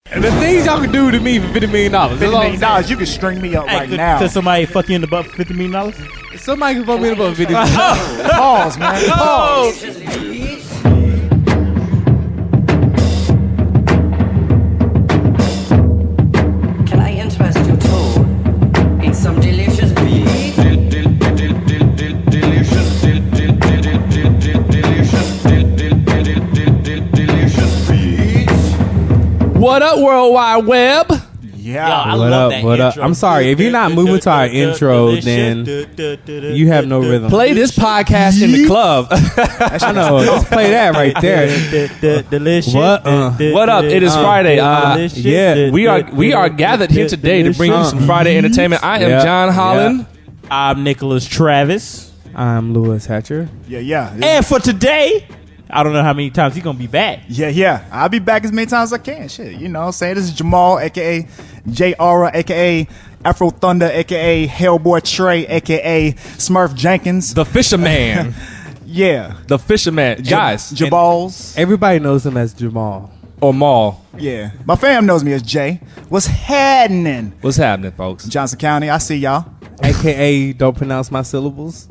The things y'all can do to me for $50 million. $50 million, you can string me up right now. Could somebody fuck you in the butt for $50 million? Somebody can fuck me in the butt for $50 million. Pause, man. Pause. Can I interest you too in some delicious beef? What up, World Wide Web? Yeah. What up? I'm sorry. If you're not moving to our intro, then you have no rhythm. Play this podcast in the club. I know. Let's play that right there. Delicious. What up? It is Friday. Yeah, we are gathered here today to bring you some Friday entertainment. I am John Holland. I'm Nicholas Travis. I'm Lewis Hatcher. Yeah. And for today, I don't know how many times he's gonna be back. Yeah. I'll be back as many times as I can. Shit, you know what I'm saying? This is Jamaal, a.k.a. J. Aura, a.k.a. Afro Thunder, a.k.a. Hellboy Trey, a.k.a. Smurf Jenkins. The Fisherman. Yeah. The Fisherman. Guys. Jabals. Everybody knows him as Jamal. Or Maul. Yeah. My fam knows me as Jay. What's happening? What's happening, folks? Johnson County, I see y'all. A.k.a. don't pronounce my syllables.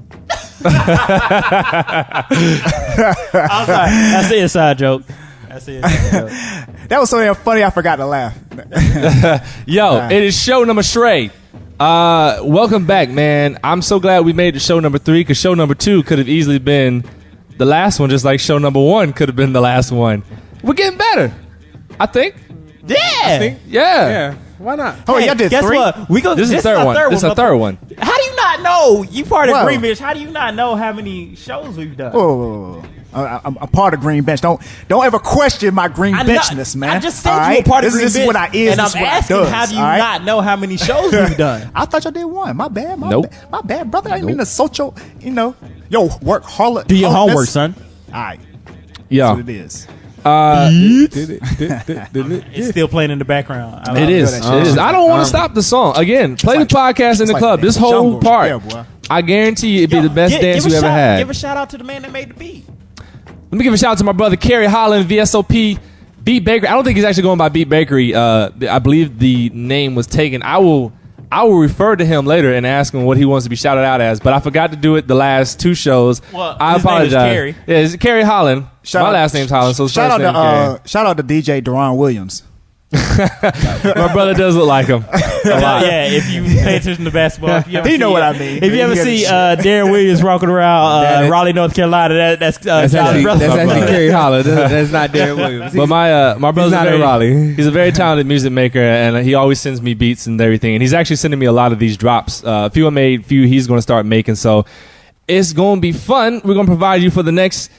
I was like, that's an inside joke. That was so damn funny, I forgot to laugh. Yo, it is show number 3. Welcome back, man. I'm so glad we made it to show number 3 because show number 2 could have easily been the last one, just like show number 1 could have been the last one. We're getting better, I think. Yeah. Why not? Oh, y'all did guess 3? What? This is the third one. This is the third one. How do you not know? You part of Whoa. Green Bench. How do you not know how many shows we've done? Whoa. I'm part of Green Bench. Don't ever question my Green Benchness, man. I just said you were part of Green Bench. This is what I is. And I'm this is what asking, I does, how do you right? not know how many shows we've done? I thought y'all did 1. My bad. Nope. My bad, brother. I didn't mean to social, work hard. Do your homework, son. All right. Yeah. That's what it is. It's still playing in the background. It is. I don't want to stop the song. Again, play the podcast in the club. This whole part, I guarantee you it'd be the best dance you ever had. Give a shout out to the man that made the beat. Let me give a shout out to my brother Kerry Holland, VSOP, Beat Bakery. I don't think he's actually going by Beat Bakery. I believe the name was taken. I will refer to him later and ask him what he wants to be shouted out as. But I forgot to do it the last 2 shows. Well, I apologize. Name is Kerry. Yeah, it's Kerry Holland. My last name's Holland, so shout out to DJ Deron Williams. My brother does look like him. Yeah, if you pay attention to basketball, He know what I mean. If you ever see Darren Williams walking around Raleigh, North Carolina, that's John's brother. That's actually Kerry Holland. That's not Darren Williams. But my brother's not in Raleigh. He's a very talented music maker, and he always sends me beats and everything. And he's actually sending me a lot of these drops. A few I made, few he's going to start making. So it's going to be fun. We're going to provide you for the next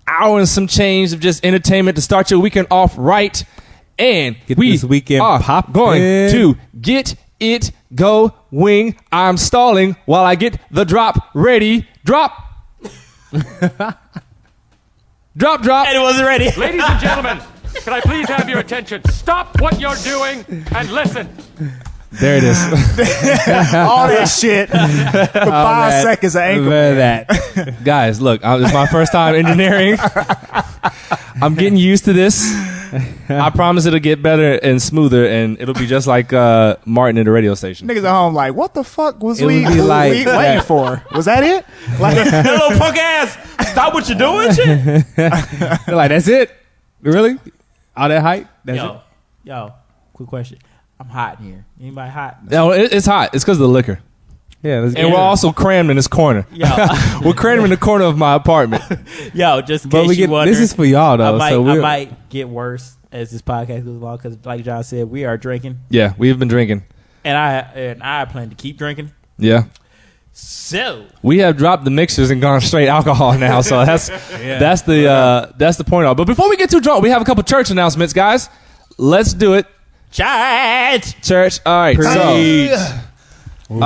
hour and some change of just entertainment to start your weekend off right. And we are going to get it going. I'm stalling while I get the drop ready. Drop. Drop. And it wasn't ready. Ladies and gentlemen, can I please have your attention? Stop what you're doing and listen. There it is. All that shit for 5 seconds of ankle. That. Guys, look, it's my first time engineering. I'm getting used to this. I promise it'll get better and smoother, and it'll be just like Martin at the radio station. Niggas at home like, what the fuck was we like waiting for? Was that it? Like that little punk ass. Stop what you're doing, shit. They're like, that's it? Really? All that hype? That's it? Yo, quick question. I'm hot in here. Anybody hot? No, it's hot. It's because of the liquor. Yeah, and we're also crammed in this corner. We're crammed in the corner of my apartment. Yo, just in case you wonder, this is for y'all though. I might get worse as this podcast goes along because, like John said, we are drinking. Yeah, we've been drinking, and I plan to keep drinking. Yeah. So we have dropped the mixers and gone straight alcohol now. So that's the point of it. But before we get too drunk, we have a couple church announcements, guys. Let's do it. Church. All right. Preach. So,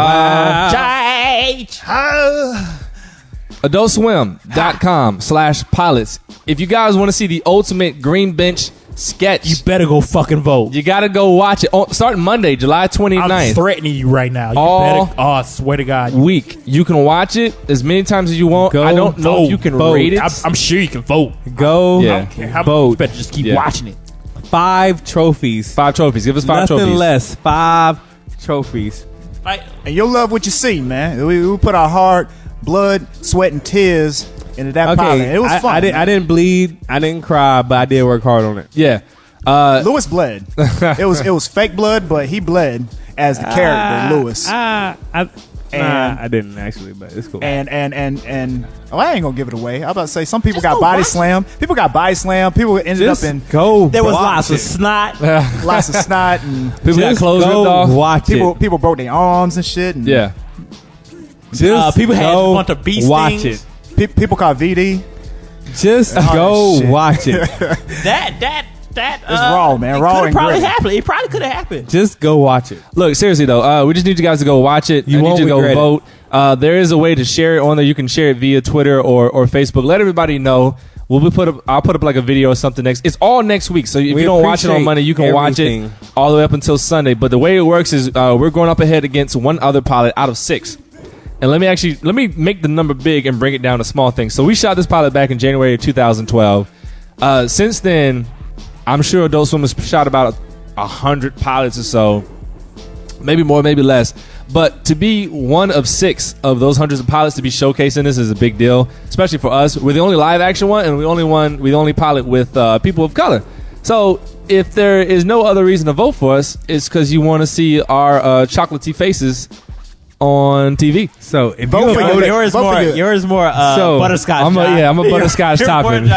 AdultSwim.com/pilots. If you guys want to see the ultimate Green Bench sketch, you better go fucking vote. You got to go watch it. Starting Monday, July 29th. I'm threatening you right now. I swear to God. Week. You can watch it as many times as you want. I don't know if you can rate it. I'm sure you can vote. Go. I don't care how much. You better just keep watching it. 5 trophies. 5 trophies. Give us 5 trophies. Nothing less. 5 trophies. Like, And you'll love what you see, man. We put our heart, blood, sweat, and tears into that pilot. It was fun. I didn't bleed. I didn't cry, but I did work hard on it. Yeah. Lewis bled. It was fake blood, but he bled as the character Lewis. I didn't actually, but it's cool. And I ain't gonna give it away. I'm about to say some people Just got go body watch slammed. People got body slammed. People ended up in there was lots of snot. lots of snot and People got clothes ripped off. Watch people broke their arms and shit. And Yeah. Just People had go a bunch of bee watch stings. it. people caught VD. Just Oh, go shit. watch it. That It's raw, man. It Raw could've and probably gritty. happened. It probably could have happened. Just go watch it. Look, seriously though, we just need you guys to go watch it. You I need won't you to go regret it. vote. There is a way to share it on there. You can share it via Twitter or Facebook. Let everybody know. I'll put up like a video or something next. It's all next week. So if We you don't watch it on appreciate Monday, you can watch it everything. all the way up until Sunday. But the way it works is we're going up ahead against one other pilot out of 6. And let me make the number big and bring it down to small things. So we shot this pilot back in January of 2012. Since then, I'm sure Adult Swim has shot about 100 pilots or so, maybe more, maybe less. But to be one of 6 of those hundreds of pilots to be showcasing this is a big deal, especially for us. We're the only live action one, and we're the only pilot with people of color. So if there is no other reason to vote for us, it's because you want to see our chocolatey faces on TV. So if Vote you for voted, Yours more So, butterscotch. I'm a butterscotch topping.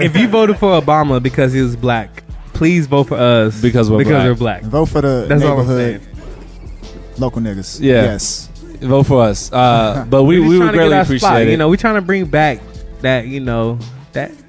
if you voted for Obama because he was black, please vote for us Because we're black. Vote for the That's all I'm neighborhood saying. local niggas. Yeah. Yes. Vote for us. But we We're would trying to get greatly our appreciate spot. it. You know, we're trying to bring back that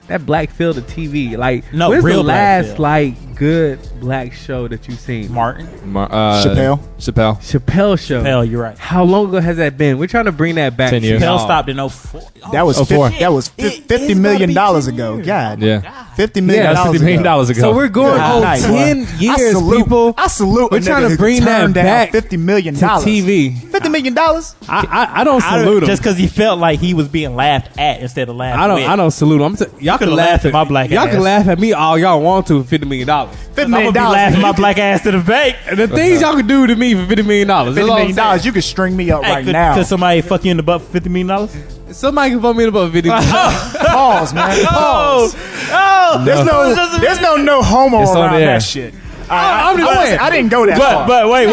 that black feel to TV. Like, No, when's real the black last feel. like good black show that you've seen? Martin. Chappelle. Chappelle show. Hell, you're right. How long ago has that been? We're trying to bring that back. 10 years. Chappelle Y'all. stopped in 04. That was 04. that was $50 million ago. God. Yeah. $50 million Yeah, That's $50 million ago. So we're going Yeah. on Nice. 10 years, people. I salute. We're a trying nigga to who bring turned that down back $50 million to TV. $50 million. I don't salute him. Just because he felt like he was being laughed at instead of laughed I don't salute him. Y'all can could've laugh laughed at my black Y'all can ass. laugh at me all y'all want to for $50 million. $50 I'm million. gonna be laughing my black ass to the bank. And the things y'all can do to me for $50 million. $50 million. You could string me up right now. Could somebody fuck you in the butt for $50 million? Somebody can vote me in about $50 million. Pause, man. Pause. There's no homo It's on around the air. that shit. I didn't go that far. But wait.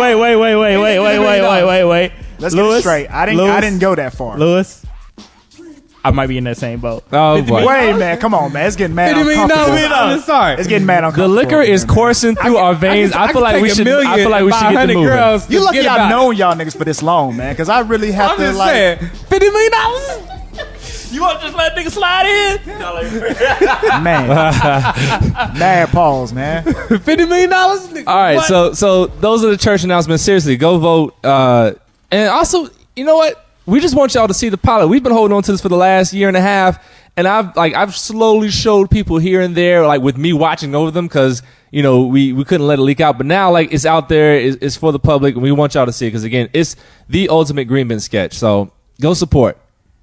Let's get it straight. I didn't go that far. Lewis, I might be in that same boat. Oh boy. Wait, man, come on, man. It's getting mad $50 million. uncomfortable. I'm sorry. It's getting mad The uncomfortable. liquor is coursing through our veins. I feel like we should get the moving. Girls You lucky forget I've about it. known y'all niggas for this long, man, because I really have I'm to just like. saying, $50 million. You want to just let niggas slide in? Man, mad pause, man. $50 million. All right, so those are the church announcements. Seriously, go vote. And also, you know what? We just want y'all to see the pilot. We've been holding on to this for the last year and a half, and I've slowly showed people here and there, like with me watching over them, because we couldn't let it leak out. But now, like, it's out there. It's for the public, and we want y'all to see it because again, it's the ultimate green bin sketch. So go support.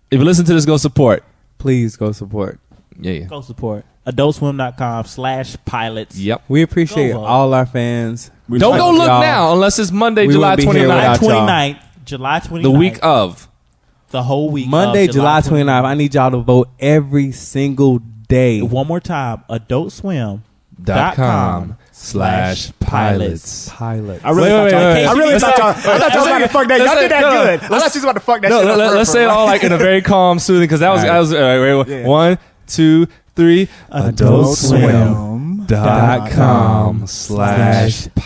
If you listen to this, go support. Please go support. Yeah. Go support. AdultSwim.com/pilots. Yep. We appreciate Go vote. all our fans. Don't go look now unless it's Monday, We July wouldn't be here 29th. without July 29th. The week of. The whole week. Monday, of July 29th. I need y'all to vote every single day. One more time. .com/pilots. Pilot. I really Wait, thought wait, y'all. I really thought y'all. I thought y'all was about to fuck that. Y'all did that good. I thought you was about to fuck that shit up. Let's say it all like in a very calm, soothing, because that was all right, Yeah. 1, 2, 3.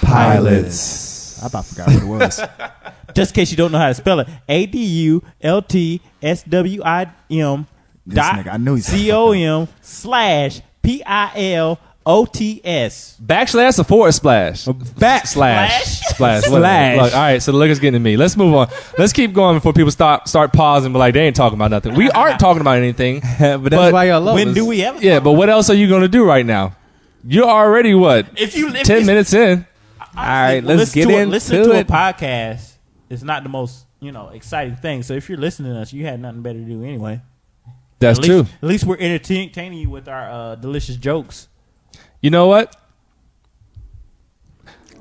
AdultSwim.com/pilots. I about forgot what it was. Just in case you don't know how to spell it. ADULTSWIM This nigga, I knew he said COM/PILOTS. Backslash or forward splash? Back Splash. Splash. Slash. Look, all right, so the liquor's getting to me. Let's move on. Let's keep going before people start pausing and be like, they ain't talking about nothing. We aren't talking about anything. but that's why y'all love When us. do we ever? Yeah, but what else are you going to do right now? You're already, what, If you 10 minutes in? All right, let's get into Listen to a it. podcast. It's not the most exciting thing. So if you're listening to us, you had nothing better to do anyway. That's true. At least we're entertaining you with our delicious jokes. You know what?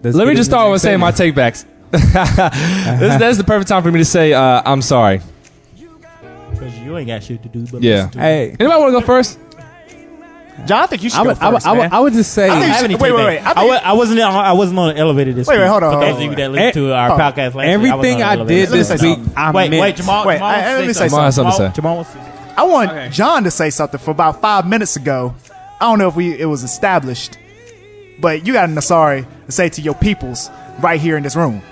Let me just start with saying my takebacks. That's the perfect time for me to say I'm sorry. Because you ain't got shit to do. But Yeah. Hey, Anybody want to go first? John, I think you should go first, man. I would just say. Wait. I wasn't on the elevator this week. Wait, hold on. For those of you that listened to our podcast last week, Everything I did this week, I Wait, meant. Jamal. Wait, let me say Jamal has something to say. Jamal wants to say. I want John to say something for about 5 minutes ago. I don't know if it was established, but you got a sorry to say to your peoples right here in this room.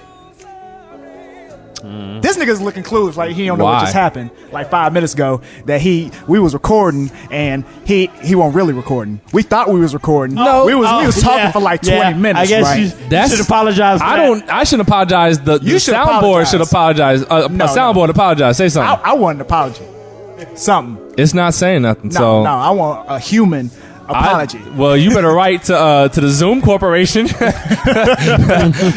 This nigga's looking clueless, like he don't know what just happened. Like 5 minutes ago, that we was recording and he wasn't really recording. We thought we was recording. No, we was talking for like 20 minutes. I guess right? you should apologize. For I shouldn't apologize. The soundboard should apologize. A soundboard apologize. Say something. I want an apology. Something. It's not saying nothing. No, I want a human apology. Well, you better write to the Zoom Corporation. You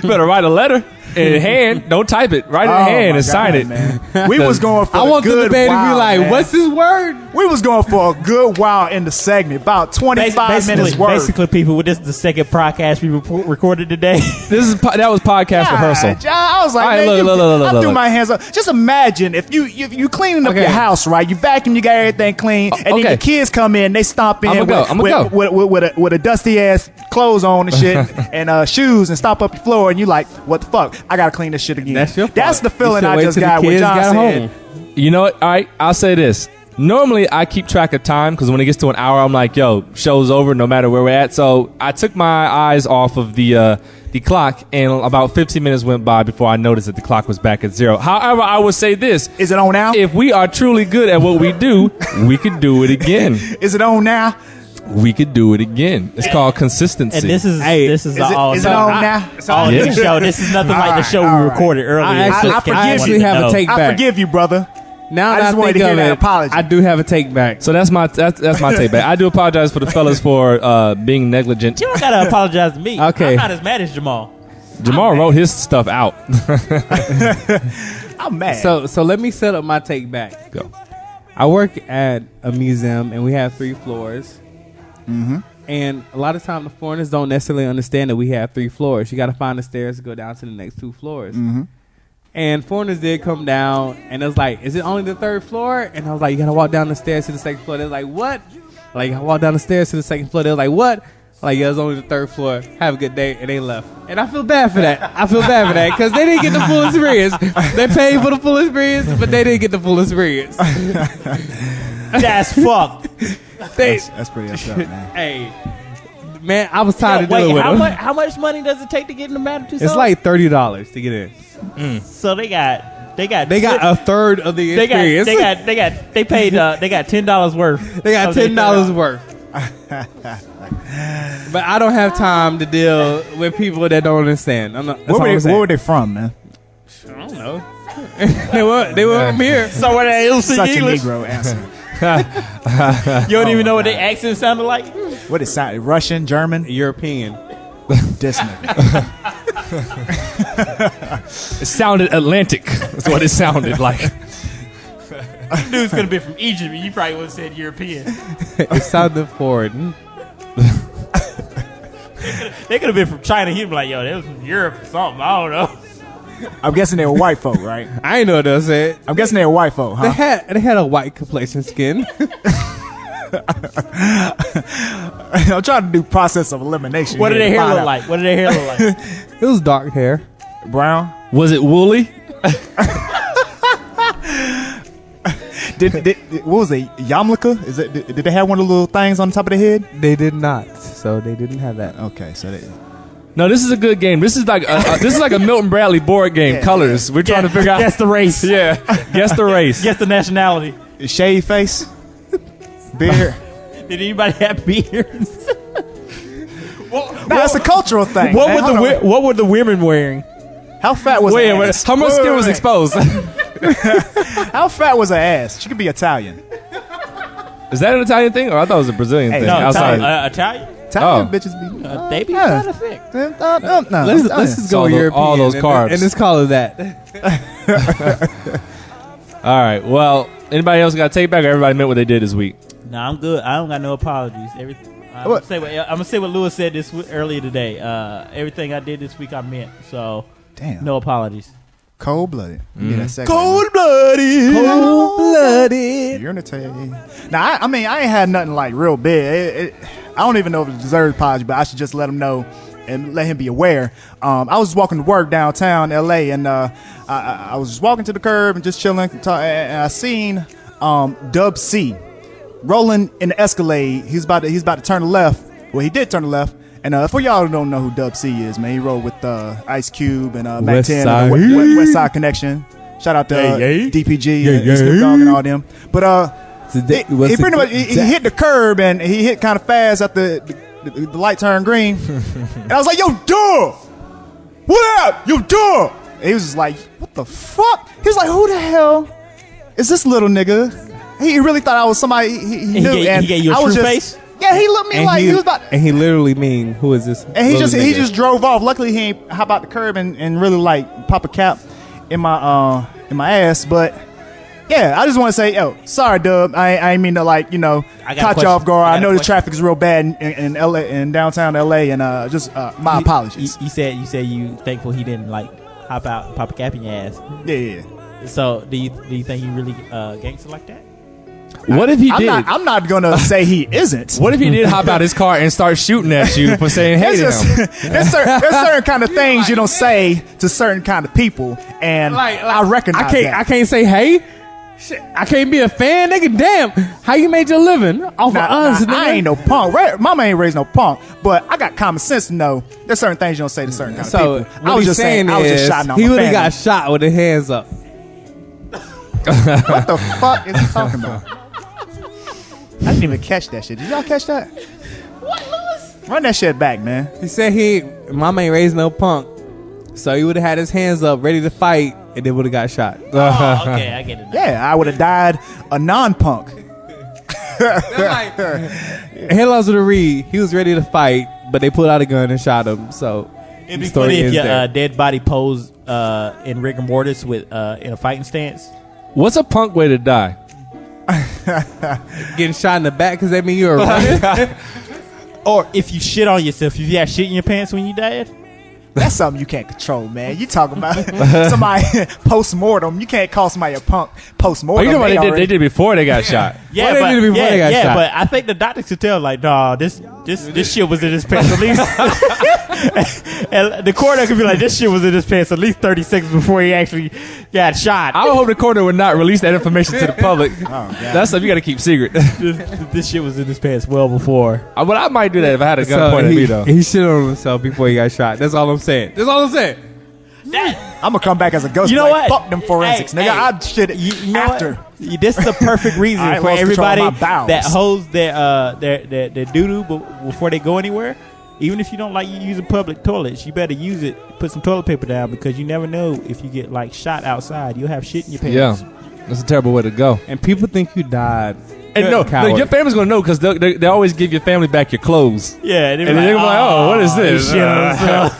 better write a letter in hand. Don't type it. Write it in hand and sign it. Man. We was going for I want the debate to be like, man. what's his word? We was going for a good while in the segment, about 25 minutes worth. Basically, people, this is the second podcast we recorded today. That was podcast rehearsal. John, I was like, right, man, look, I threw my hands up. Just imagine if you cleaning up your house, right? You vacuum, you got everything clean, and then the kids come in, they stomp in with a dusty ass clothes on and shit, and shoes, and stomp up your floor, and you like, what the fuck? I gotta clean this shit again. That's the feeling I just got when John said. You know what? All right, I'll say this. Normally, I keep track of time because when it gets to an hour, I'm like, yo, show's over no matter where we're at. So I took my eyes off of the clock, and about 15 minutes went by before I noticed that the clock was back at 0. However, I would say this. Is it on now? If we are truly good at what we do, we could do it again. Is it on now? We could do it again. It's called consistency. And this is is it on now? All new show. This is nothing like the show we recorded earlier. I actually have a take back. I forgive you, brother. Now I that just I wanted think to hear of that it, apology. I do have a take back. So that's my take back. I do apologize for the fellas for being negligent. You don't gotta apologize to me. Okay. I'm not as mad as Jamal. Jamal wrote his stuff out. I'm mad. So let me set up my take back. Go. I work at a museum and we have 3 floors. Mm-hmm. And a lot of times the foreigners don't necessarily understand that we have 3 floors. You got to find the stairs to go down to the next 2 floors. Mm-hmm. And foreigners did come down, and it was like, is it only the 3rd floor? And I was like, you got to walk down the stairs to the 2nd floor. They're like, what? Like, I walked down the stairs to the 2nd floor. They're like, what? Like, yeah, it's only the 3rd floor. Have a good day. And they left. And I feel bad for that. Because they didn't get the full experience. They paid for the full experience, but they didn't get the full experience. That's fucked. That's pretty upset, man. Hey, man, I was tired of dealing with them. How much money does it take to get in the Madison? It's like $30 to get in. So they got a third of the experience. They got $10 worth. They got $10 worth. But I don't have time to deal with people that don't understand. Where were they from, man? I don't know. they were from here. So where they Such English? a Negro answer. You don't even know what their accent sounded like? What it sounded? Russian, German, European. This nigga. It sounded Atlantic. That's what it sounded like. Dude's gonna be from Egypt, and you probably would have said European. It sounded foreign. They could have been from China. He'd be like, yo, they was from Europe or something. I don't know. I'm guessing they were white folk, right? I ain't know what they said. I'm guessing they were white folk, huh? They had a white complexion skin. I'm trying to do process of elimination. What did their hair look like? It was dark hair. Brown? Was it woolly? What was it? Yamlika? Did they have one of the little things on the top of their head? They did not. So they didn't have that. Okay, so they... No, this is a good game. This is like a Milton Bradley board game. Yeah, Colors. We're trying to figure out. Guess the race. Yeah. Guess the race. Guess the nationality. Shave face? Beard? Did anybody have beards? That's a cultural thing. What were the women wearing? How fat was her ass? How much skin was exposed? How fat was her ass? She could be Italian. Is that an Italian thing? Or I thought it was a Brazilian thing. No, outside. Italian? Italian bitches be... They be kind of thick. No, Let's just go European. All those carbs. And just call it that. All right. Well, anybody else got to take back or everybody meant what they did this week? No, I'm good. I don't got no apologies. I'm gonna say what Lewis said earlier today. Everything I did this week I meant. So no apologies. Cold-blooded. Cold-blooded. Unity. Now, I mean, I ain't had nothing like real big. I don't even know if it deserves apology, but I should just let him know and let him be aware. I was walking to work downtown L.A. and I was just walking to the curb and just chilling, and I seen Dub C rolling in the Escalade. He's about to turn the left. Well, he did turn the left. And for y'all who don't know who Dub C is, man, he rode with Ice Cube and Mac 10 and the West Side Connection. Shout out to DPG and Snoop Dogg and all them. But he pretty much he hit the curb and he hit kind of fast after the light turned green. And I was like, yo, Dub! What up? Yo, Dub! And he was just like, what the fuck? He was like, who the hell is this little nigga? He really thought I was somebody he knew. He gave you a true face? Yeah, he looked me and he was about. And he literally mean, who is this? And he just drove off. Luckily, he ain't hop out the curb and really like pop a cap in my ass. But yeah, I just want to say, yo, sorry, Dub. I ain't mean to catch you off guard. I know the traffic is real bad in LA, in downtown LA, and my apologies. You said you thankful he didn't hop out and pop a cap in your ass. Yeah. So do you think he really gangster like that? What if he did? I'm not gonna say he isn't. What if he did hop out his car and start shooting at you for saying hey to him? There's certain kind of things you don't say to certain kind of people, and I recognize that. I can't say hey. Shit, I can't be a fan, nigga. Damn, how you made your living off of us? Nigga? I ain't no punk. Mama ain't raised no punk, but I got common sense to know there's certain things you don't say to certain kind of people. I was just saying, I was just shouting out. He would have got shot with his hands up. What the fuck is he talking about? I didn't even catch that shit. Did y'all catch that? What, Lewis? Run that shit back, man. He said mama ain't raised no punk, so he would have had his hands up, ready to fight, and then would have got shot. Oh, okay, I get it. Yeah, I would have died a non-punk. Headlines with a read. He was ready to fight, but they pulled out a gun and shot him. So it'd be funny if your dead body posed in rigor mortis with in a fighting stance. What's a punk way to die? Getting shot in the back because that mean you're running. Or if you shit on yourself, if you had shit in your pants when you died. That's something you can't control, man. You talking about somebody post-mortem. You can't call somebody a punk post-mortem. You know what they did before they got shot. Yeah, they did before they got shot. But I think the doctors could tell, nah, this shit was in his pants at least. And the coroner could be like, this shit was in his pants at least 30 seconds before he actually got shot. I would hope the coroner would not release that information to the public. That's stuff you got to keep secret. This shit was in his pants well before. But I might do that if I had a gun pointed at me, though. He shit on himself before he got shot. That's all I'm saying. I'm gonna come back as a ghost. You know what? Fuck them forensics, nigga. I'd shit it after. This is the perfect reason for everybody that holds their doo-doo before they go anywhere. Even if you don't like using public toilets, you better use it. Put some toilet paper down because you never know if you get shot outside. You'll have shit in your pants. Yeah, that's a terrible way to go. And people think you died. And no, your family's gonna know because they always give your family back your clothes. Yeah, and they're gonna be like, "Oh, what is this?" Y'all can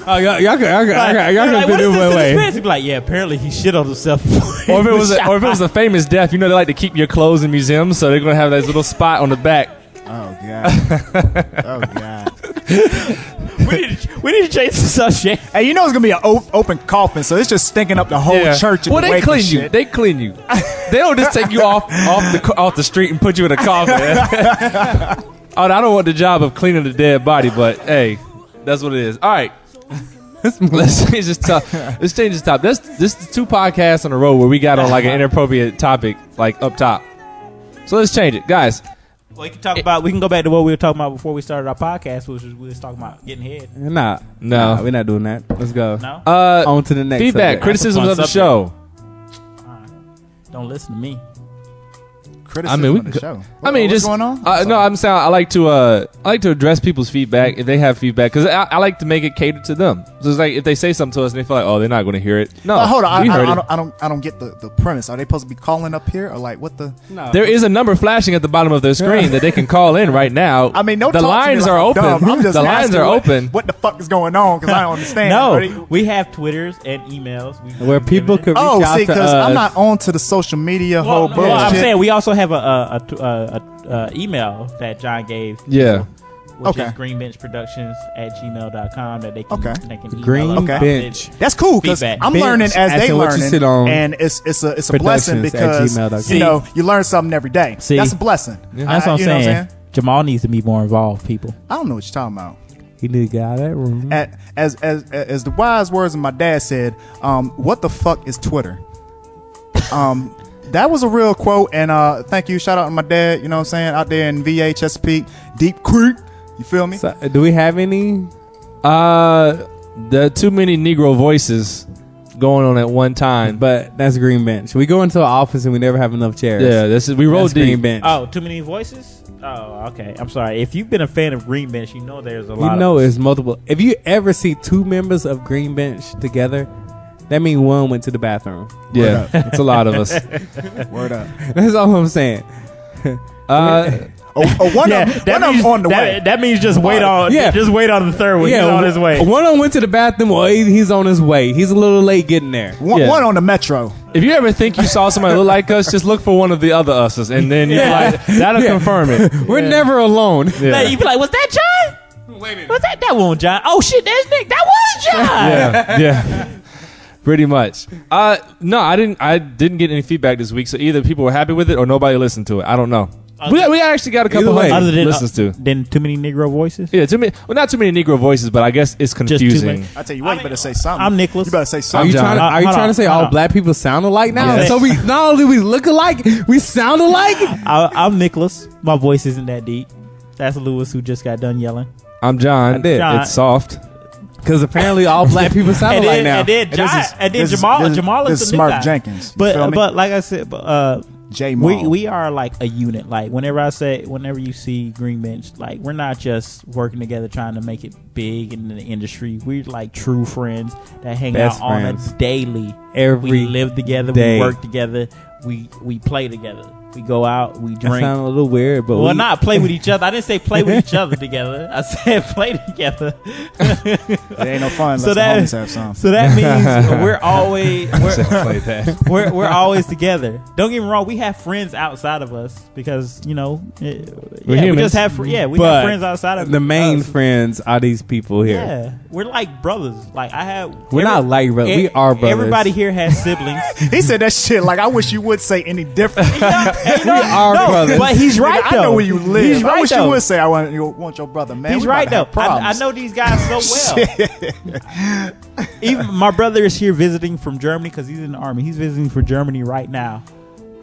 do it way. Be like, yeah, apparently he shit on himself. Or if it was a famous death, they like to keep your clothes in museums, so they're gonna have that little spot on the back. Oh god. Oh god. We need to change the subject. Hey, it's gonna be an open coffin, so it's just stinking up the whole church. Well, they clean you. They clean you. They don't just take you off the street and put you in a coffin. I don't want the job of cleaning the dead body, but hey, that's what it is. All right. Let's change this top. This is 2 podcasts on a row where we got on an inappropriate topic up top. So let's change it, guys. We can go back to what we were talking about before we started our podcast, which was we was talking about getting head. No, we're not doing that. Let's go. No. On to the next feedback, criticisms of the show. Don't listen to me. Criticism of the show. What's going on? No, I'm saying I like to address people's feedback if they have feedback because I like to make it cater to them. So it's like if they say something to us and they feel like, oh, they're not going to hear it. No, hold on. I don't get the premise. Are they supposed to be calling up here or what the? No. There is a number flashing at the bottom of their screen that they can call in right now. I mean, the lines are open. I'm just the lines are open. What the fuck is going on? Because I don't understand. No, we have Twitters and emails where people could reach out to us. Because I'm not on to the social media whole bullshit. I'm saying we also have a email that John gave. Yeah. which is greenbenchproductions@gmail.com that they can email Green Bench. That's cool because I'm learning as they learning, and it's a blessing because you learn something every day. See, that's a blessing. That's what I'm saying. Jamaal needs to be more involved, people. I don't know what you're talking about. He need to get out of that room. As the wise words of my dad said, what the fuck is Twitter? That was a real quote, and thank you. Shout out to my dad, you know what I'm saying, out there in VA, Chesapeake, Deep Creek. You feel me? So, do we have any? There are too many Negro voices going on at one time. But that's Green Bench. We go into an office and we never have enough chairs. Yeah, we roll deep. Green Bench. Oh, too many voices? Oh, okay. I'm sorry. If you've been a fan of Green Bench, you know there's a lot. You know it's multiple. If you ever see two members of Green Bench together, that means one went to the bathroom. Yeah, it's a lot of us. Word up. That's all I'm saying. One of them on the way. That means just wait on. Yeah. Just wait on the third one. Yeah, he's on his way. One of them went to the bathroom, or he's on his way. He's a little late getting there. One on the metro. If you ever think you saw somebody look like us, just look for one of the other us's, and then you're like, that'll confirm it. We're never alone. Yeah. Like, you be like, was that John? Wait a minute. Was that wasn't John? Oh shit, there's Nick. That was John. Yeah. Pretty much. No, I didn't get any feedback this week, so either people were happy with it or nobody listened to it. I don't know. We actually got a couple of listens to. Then too many Negro voices? Yeah, too many. Well, not too many Negro voices, but I guess it's confusing. I tell you what, you better say something. I'm Nicholas. You better say something. Are you trying to say all black people sound alike now? Yes. So we not only we look alike, we sound alike? I'm Nicholas. My voice isn't that deep. That's Lewis, who just got done yelling. I'm John. It's soft. Because apparently all black people sound alike now. And then Jamaal is the Smart new guy. Jenkins. But like I said, Jamaal. we are like a unit. Like whenever you see Green Bench, like we're not just working together trying to make it big in the industry. We're like true friends that hang out on a daily. We live together. We work together. We play together. We go out, we drink. That sounds a little weird, but not play with each other. I didn't say play with each other together. I said play together. It ain't no fun unless the homies have some. So that means we're always together. Don't get me wrong, we have friends outside of us because we just have we have friends outside of us. The main friends are these people here. Yeah, we're like brothers. Like we're not like brothers. We are brothers. Everybody here has siblings. He said that shit like I wish you would say any different. We are brothers. But he's right though. I know where you live. He's right, I wish though. you would say I want your brother, man. He's right though. I know these guys so well. Even my brother is here visiting from Germany because he's in the army. He's visiting from Germany right now.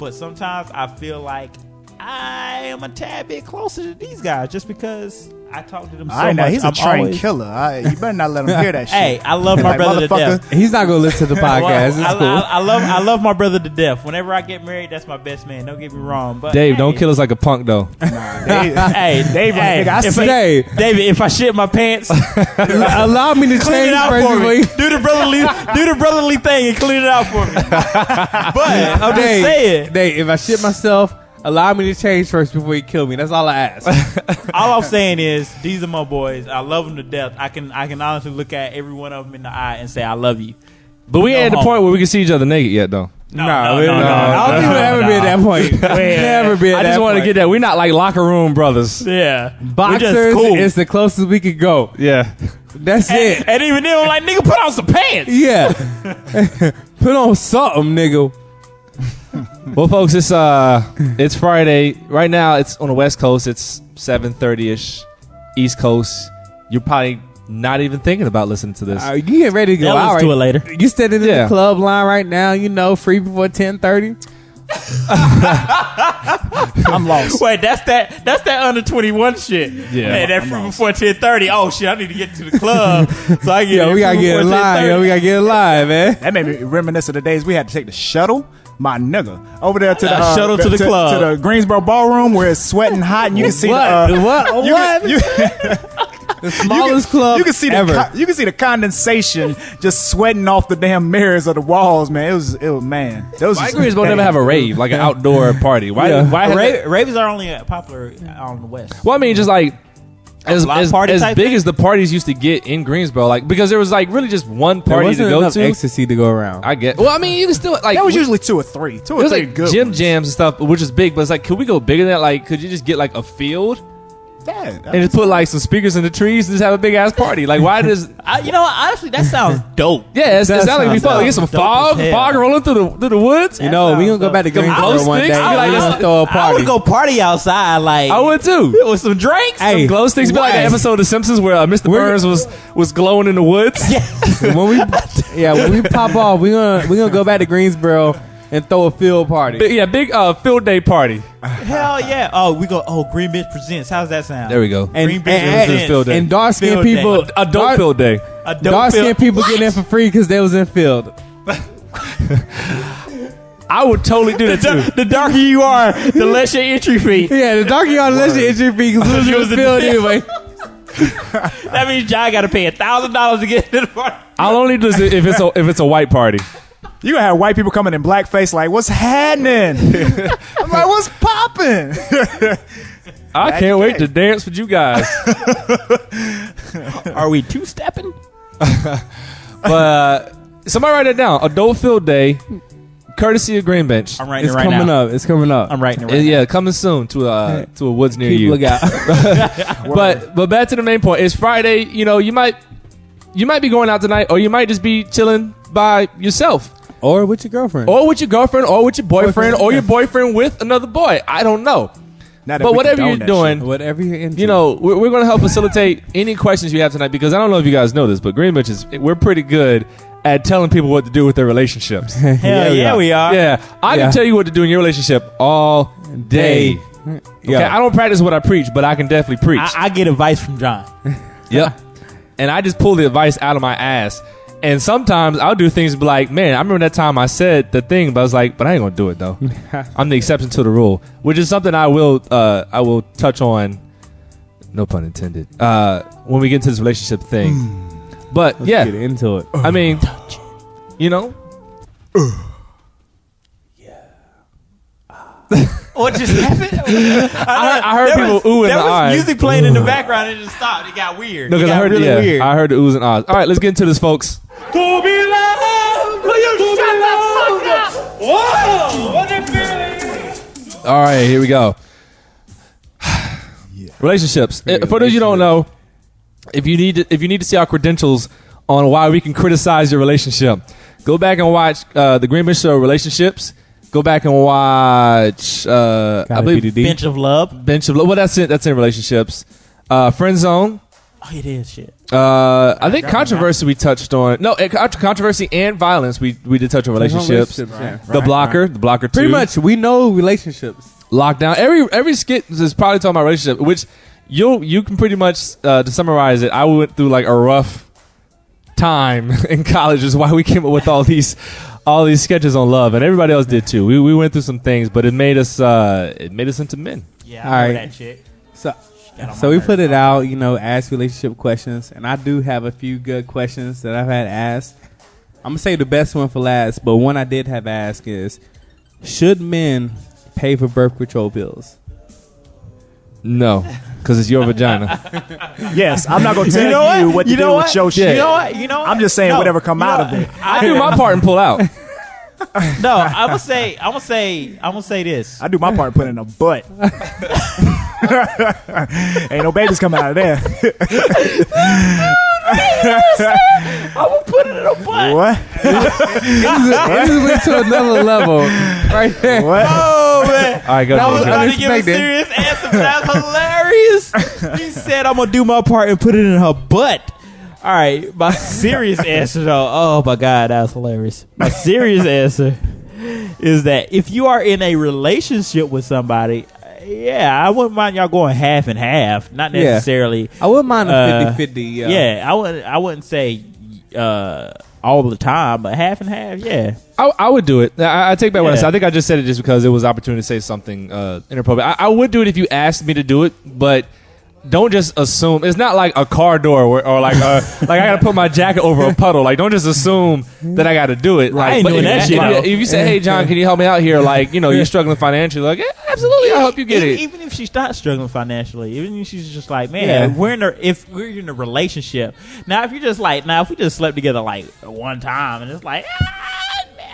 But sometimes I feel like I am a tad bit closer to these guys just because I talk to them so much. He's a trained killer. You better not let him hear that shit. Hey, I love my brother to death. He's not gonna listen to the podcast. It's cool. I love my brother to death. Whenever I get married, that's my best man. Don't get me wrong. But Dave, don't kill us like a punk though. David, David, if I shit my pants, allow me to change it out for me. Do the brotherly thing and clean it out for me. But I'm just saying, Dave, if I shit myself, allow me to change first before you kill me. That's all I ask. All I'm saying is, these are my boys. I love them to death. I can honestly look at every one of them in the eye and say, I love you. But we ain't at the point where we can see each other naked yet, though. No. I don't think we'll ever be at that point. Never be at that point. I just want to get that. We're not like locker room brothers. Yeah. Boxers is the closest we could go. Yeah. That's it. And even then, I'm like, nigga, put on some pants. Yeah. Put on something, nigga. Well, folks, it's Friday. Right now, it's on the West Coast. It's 7:30ish. East Coast. You're probably not even thinking about listening to this. You get ready to go out. To it later. You standing in the club line right now. Free before 10:30. I'm lost. Wait, that's that under 21 shit. Yeah, hey, that free before 10:30. Oh shit, I need to get to the club. So I get we gotta get in line. We gotta get in line, man. That made me reminisce of the days we had to take the shuttle. My nigga, over there to the shuttle to the club, to the Greensboro ballroom where it's sweating hot and you can see what? The smallest club you can see ever. You can see the condensation just sweating off the damn mirrors of the walls, man. It was man. Why Greensboro never have a rave, like an outdoor party? Why raves are only popular on the West? Well, I mean, just like as big as the parties used to get in Greensboro, like because there was like really just one party to go to. Ecstasy to go around. I get. Well, I mean, you can still like that was usually 2 or 3. 2 or 3 like good gym ones. jams and stuff, which is big. But it's like, could we go bigger than that? Like, could you just get like a field? Yeah, and just put like some speakers in the trees and just have a big ass party. Like, why does honestly, that sounds dope. Yeah, it sounds like we fun. Get some fog rolling through the woods. You know, we gonna go back to Greensboro one day. Like, throw a party. I would go party outside, like I would too, with some drinks, some glow sticks. Be like the episode of The Simpsons where Mr. Burns was glowing in the woods. Yeah, when we pop off, we gonna go back to Greensboro and throw a field party. Big field day party. Hell yeah! Oh, we go. Oh, Green Bench Presents. How's that sound? There we go. And Green Bench Presents. Field day. And dark skinned people, adult field day. Dark skinned people getting in for free because they was in field. I would totally do that too. The darker you are, the less your entry fee. Yeah, the darker you are, the less your entry fee because you was in field anyway. That means John got to pay $1,000 to get into the party. I'll only do this if it's a white party. You gonna have white people coming in blackface like, what's happening? I'm like, what's popping? I can't wait to dance with you guys. Are we two-stepping? But somebody write it down. Adult Field Day, courtesy of Green Bench. I'm writing it right now. It's coming up. I'm writing it right now. Yeah, coming soon to a woods near you. Look out. But back to the main point. It's Friday. You know, you might be going out tonight, or you might just be chilling by yourself. Or with your girlfriend. Or with your girlfriend, or with your boyfriend, or your boyfriend with another boy. I don't know. But whatever you're doing, whatever you're into, you know, we're going to help facilitate any questions you have tonight, because I don't know if you guys know this, but Green Bench we're pretty good at telling people what to do with their relationships. Hell yeah, we are. Yeah, I can tell you what to do in your relationship all day. Okay, I don't practice what I preach, but I can definitely preach. I get advice from John. Yep. And I just pull the advice out of my ass. And sometimes I'll do things like, man, I remember that time I said the thing, but I was like, but I ain't gonna do it though. I'm the exception to the rule, which is something I will touch on, no pun intended, when we get into this relationship thing. But let's get into it. I mean, you know. What just happened? I heard people ooh and ahs. There was music playing in the background and it just stopped. It got weird. No, because I heard really weird. I heard the oohs and ahs. All right, let's get into this, folks. To be loved. Will you shut the fuck up? Whoa! What a feeling. All right, here we go. Relationships. For those of you who don't know, if you need to see our credentials on why we can criticize your relationship, go back and watch the Green Bench Show Relationships. Go back and watch, I believe, Bench of Love. Bench of Love. Well, that's in relationships. Friend Zone. Oh, it is shit. I think controversy we touched on. No, controversy and violence we did touch on relationships. The Blocker 2. Pretty much, we know relationships. Lockdown. Every skit is probably talking about relationship, which you can pretty much to summarize it. I went through like a rough time in college, is why we came up with all these sketches on love, and everybody else did too. We went through some things, but it made us into men. Yeah, I know that chick. So we put it out, you know, ask relationship questions, and I do have a few good questions that I've had asked. I'm gonna say the best one for last, but one I did have asked is, should men pay for birth control pills? No, because it's your vagina. Yes, I'm not gonna tell you what to do with your shit. You know what? I'm just saying whatever come out of it. I do my part and pull out. No, I'm gonna say this. I do my part and put it in a butt. Ain't no babies coming out of there. I will put it in a butt. What? This went to another level right there. What? Oh man! All right, go. I was trying to give a serious answer, but that's hilarious. He said, "I'm gonna do my part and put it in her butt." All right, my serious answer though. Oh my god, that's hilarious. My serious answer is that if you are in a relationship with somebody, yeah, I wouldn't mind y'all going half and half. Not necessarily. I wouldn't mind a 50-50. Yeah, I wouldn't say all the time, but half and half. Yeah, I would do it. I take back what I said. I think I just said it just because it was an opportunity to say something inappropriate. I would do it if you asked me to do it, but don't just assume. It's not like a car door or like like I gotta put my jacket over a puddle. Like, don't just assume that I gotta do it. Like, I ain't doing that shit. If you say, "Hey, John, can you help me out here?" Like, you know, you're struggling financially. Like, yeah, absolutely, I'll help you get it. Even if she's not struggling financially, even if she's just like, man, if we're in a relationship now, if you're just like, now if we just slept together like one time and it's like, man,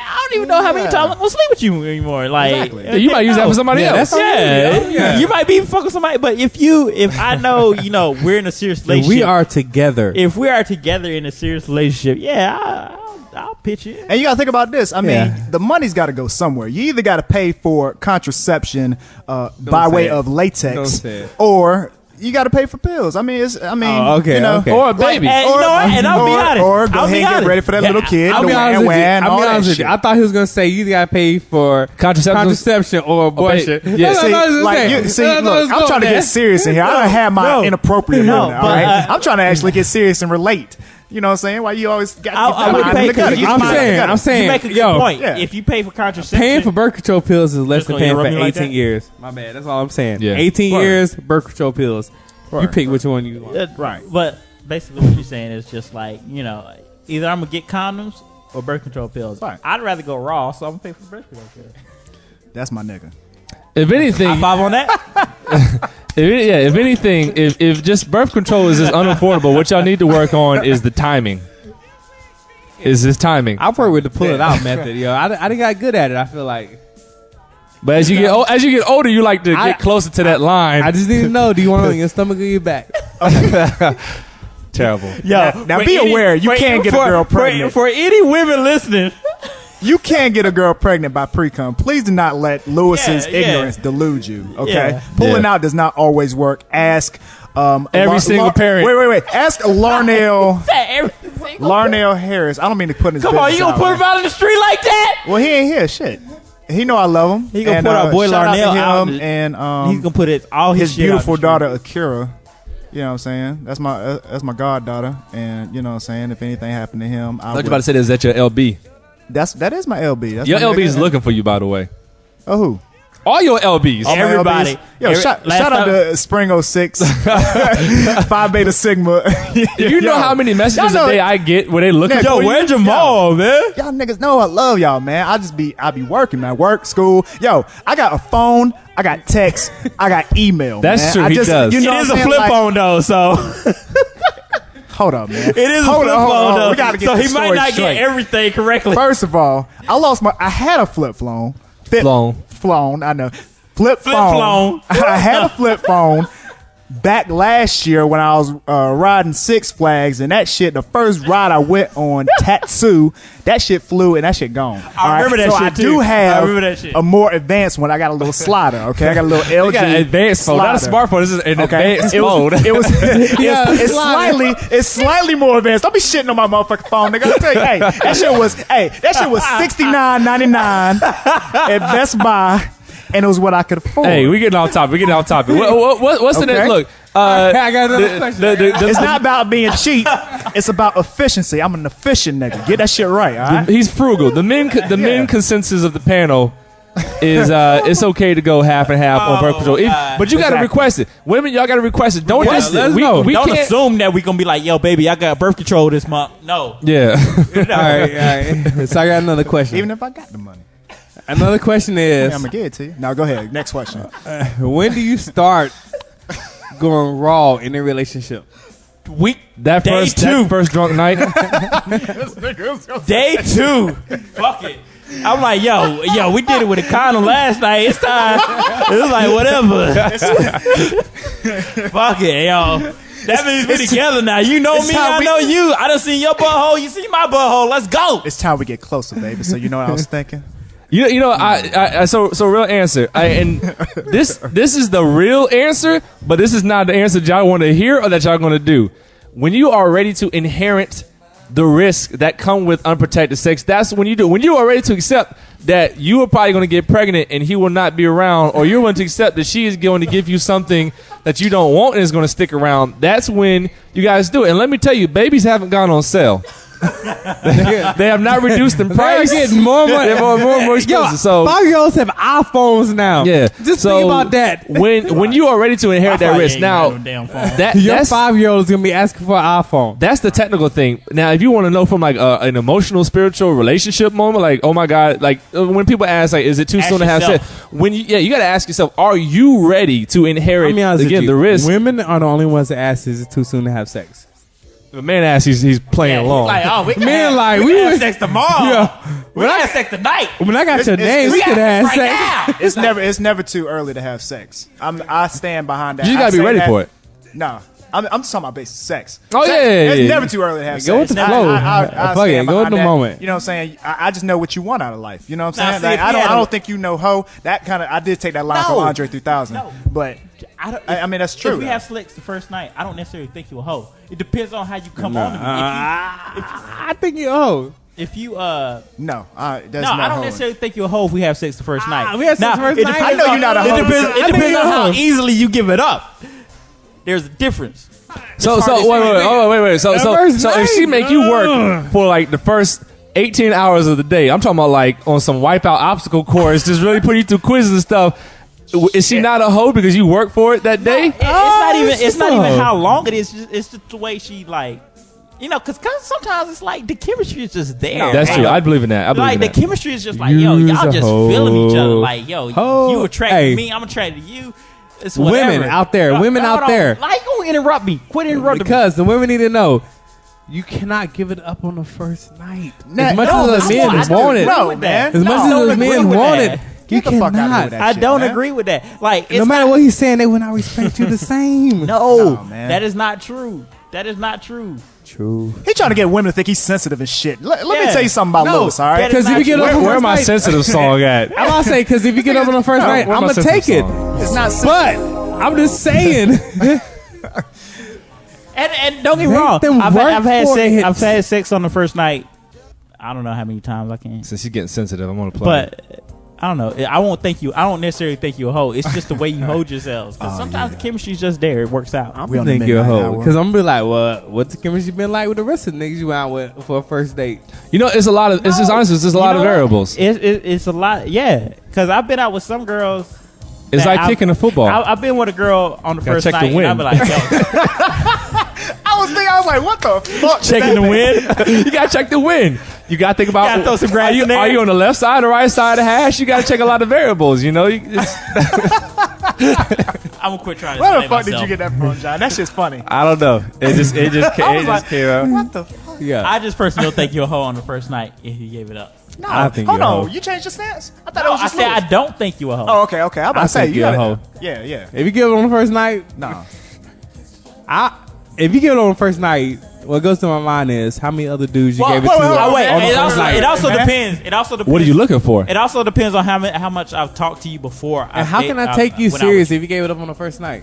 I don't even know how many times I'm gonna sleep with you anymore. Like, exactly. You might use that for somebody else. Yeah. You might be fucking somebody. But if I know, we're in a serious relationship. We are together. If we are together in a serious relationship, I'll pitch it. And you got to think about this. I mean, the money's got to go somewhere. You either got to pay for contraception by way of latex, or you got to pay for pills. Okay. Or a baby. And I'll be honest. Or go ahead and get ready for that little kid. I'll be honest with you. I thought he was going to say you got to pay for contraception or abortion. Yeah. Look, I'm trying to get serious in here. I don't have my inappropriate moment, all right? I'm trying to actually get serious and relate. You know what I'm saying? Why you always got I'm saying. You make a good point. Yeah. If you pay for contraception, paying for birth control pills is less than paying for 18 years. My bad. That's all I'm saying. Yeah. 18 years, birth control pills. You pick which one you want. Right. But basically what you're saying is just like, either I'm going to get condoms or birth control pills. Right. I'd rather go raw, so I'm going to pay for birth control pills. That's my nigga. If anything, high five on that. If anything, if just birth control is just unaffordable, what y'all need to work on is the timing. Is this timing? I work with the pull it out method, yo. I didn't got good at it. I feel like. But as you get older, you like to get closer to that line. I just need to know: do you want it on your stomach or your back? Terrible. Yo, now be aware, you can't get a girl pregnant. For any women listening. You can't get a girl pregnant by pre-cum. Please do not let Lewis's ignorance delude you. Okay, pulling out does not always work. Ask every single parent. Wait. Ask Larnell Harris. I don't mean to put his. Come on, you gonna put him out in the street like that? Well, he ain't here. Shit. He know I love him. He gonna put our boy Larnell out, and he's gonna put all his beautiful daughter Akira. You know what I'm saying? That's my goddaughter, and you know what I'm saying. If anything happened to him, I was about to say, is that your LB? That is my LB. That's your LB is looking for you, by the way. Oh, who? All your LBs. Everybody. LBs. Yo, shout out to Spring 06, Phi Beta Sigma. You know how many messages a day I get where they looking for where's Jamaal, man? Y'all niggas know I love y'all, man. I be working, man. Work, school. Yo, I got a phone. I got text. I got email. That's true. He does. You know it is a flip phone, though, so... Hold up, man. It is a flip phone, though. We gotta get so this he might not straight. get everything correctly. First of all, I had a flip phone. I know. Flip phone. I had a flip phone back last year when I was riding Six Flags, and that shit, the first ride I went on, Tatsu, that shit flew and that shit gone. I remember that shit too. I do have a more advanced one. I got a little slider, okay? I got a little LG. You got an advanced phone, not a smartphone. This is an advanced mode. It's slightly more advanced. Don't be shitting on my motherfucking phone, nigga. I'll tell you, that shit was $69.99 at Best Buy. And it was what I could afford. Hey, we getting off topic. What's the next? Look, I got another question. It's not about being cheap. It's about efficiency. I'm an efficient nigga. Get that shit right, all right? He's frugal. The men consensus of the panel is it's okay to go half and half on birth control. But you got to request it. Women, y'all got to request it. Don't we don't assume that we going to be like, yo, baby, I got birth control this month. No. Yeah. All right. So I got another question. Even if I got the money. Another question is... I'm going to give it to you. Now, go ahead. Next question. When do you start going raw in a relationship? That first drunk night? Day 2. Fuck it. I'm like, yo, we did it with a condom last night. It's time. It was like, whatever. Fuck it, yo. That means we're together now. You know me, I know you. I done seen your butthole. You see my butthole. Let's go. It's time we get closer, baby. So you know what I was thinking? So real answer. And this is the real answer, but this is not the answer that y'all want to hear or that y'all going to do. When you are ready to inherit the risk that come with unprotected sex, that's when you do. When you are ready to accept that you are probably going to get pregnant and he will not be around, or you're going to accept that she is going to give you something that you don't want and is going to stick around, that's when you guys do it. And let me tell you, babies haven't gone on sale. They have not reduced in price. They're getting more money. They're more expensive. Yo, 5-year-olds have iPhones now. Yeah, just think about that. When you are ready to inherit that risk, now your 5-year-old is gonna be asking for an iPhone. That's the technical thing. Now, if you want to know from like an emotional, spiritual relationship moment, like oh my god, like when people ask like, is it too soon to have sex? When you got to ask yourself, are you ready to inherit the risk? Women are the only ones that ask, is it too soon to have sex? The man asks, he's playing along. Like, oh, we can have sex tomorrow. Yeah. We had sex tonight. When I got your name, we could have sex. It's never too early to have sex. I stand behind that. You gotta be ready for it. No. I'm just talking about basic sex. Oh, sex, yeah. It's never too early to have sex. Go with the flow. Go with the moment. You know what I'm saying? I just know what you want out of life. You know what I'm saying? Like, I don't think you know hoe. That kind of, I did take that line from Andre 3000. No. But I mean, that's true. If we have sex the first night, I don't necessarily think you a hoe. It depends on how you come on to me. I think you're a hoe. If you I don't necessarily think you're a hoe if we have sex the first night. We have sex the first night. I know you're not a hoe. It depends on how easily you give it up. There's a difference. So wait. So if she make you work for like the first 18 hours of the day, I'm talking about like on some wipeout obstacle course, just really put you through quizzes and stuff. Is she not a hoe because you work for it that day? It's not even how long it is. It's just the way she like. You know, because sometimes it's like the chemistry is just there. That's true. I believe in that. The chemistry is just like, y'all just feeling each other. Like, you attracted me, I'm attracted to you. It's women out there. Like, you gonna interrupt me? Quit interrupting me. Because the women need to know you cannot give it up on the first night. As much as the men want it. No, man. As much as the men want it. You cannot. I don't agree with that. Like, no matter what he's saying, they will not respect you the same. No, man. That is not true. That is not true. True. He trying to get women to think he's sensitive and shit. Let me tell you something about Lewis, all right? Because if you get up on where my sensitive song at? I'm gonna say because if you get up on the first night, I'm gonna take it. It's not, but I'm just saying. and don't get me wrong. I've had sex on the first night. I don't know how many times I can. Since you're getting sensitive, I'm gonna play. But I don't know. I won't necessarily think you a hoe. It's just the way you hold yourselves. Because sometimes the chemistry's just there. It works out. I'm gonna think you're a hoe. Because I'm gonna be like, well, what's the chemistry been like with the rest of the niggas you out with for a first date? You know, it's a lot of. It's just honestly, it's just a lot of variables. It's a lot. Yeah. Because I've been out with some girls. It's like kicking a football. I've been with a girl on the first check night. The win. And I'll be like, I was like, what the fuck? Checking the win. You gotta check the win. You gotta think about. You gotta throw some grass in there. Are you on the left side or right side of the hash? You gotta check a lot of variables. You know. I'm gonna quit trying to. Where the fuck did you get that from, John? That shit's funny. I don't know. It just came out. What the fuck? Yeah. I just personally don't think you're a hoe on the first night if you gave it up. No, hold on. You changed your stance? I thought it was just I said I don't think you a hoe. Oh, okay. I'm about to say you a hoe. Yeah. If you give it on the first night, no. If you give it on the first night, what goes to my mind is how many other dudes you gave it to. Wait. It also depends. It also depends. What are you looking for? It also depends on how much I've talked to you before. And how can I take you serious if you gave it up on the first night?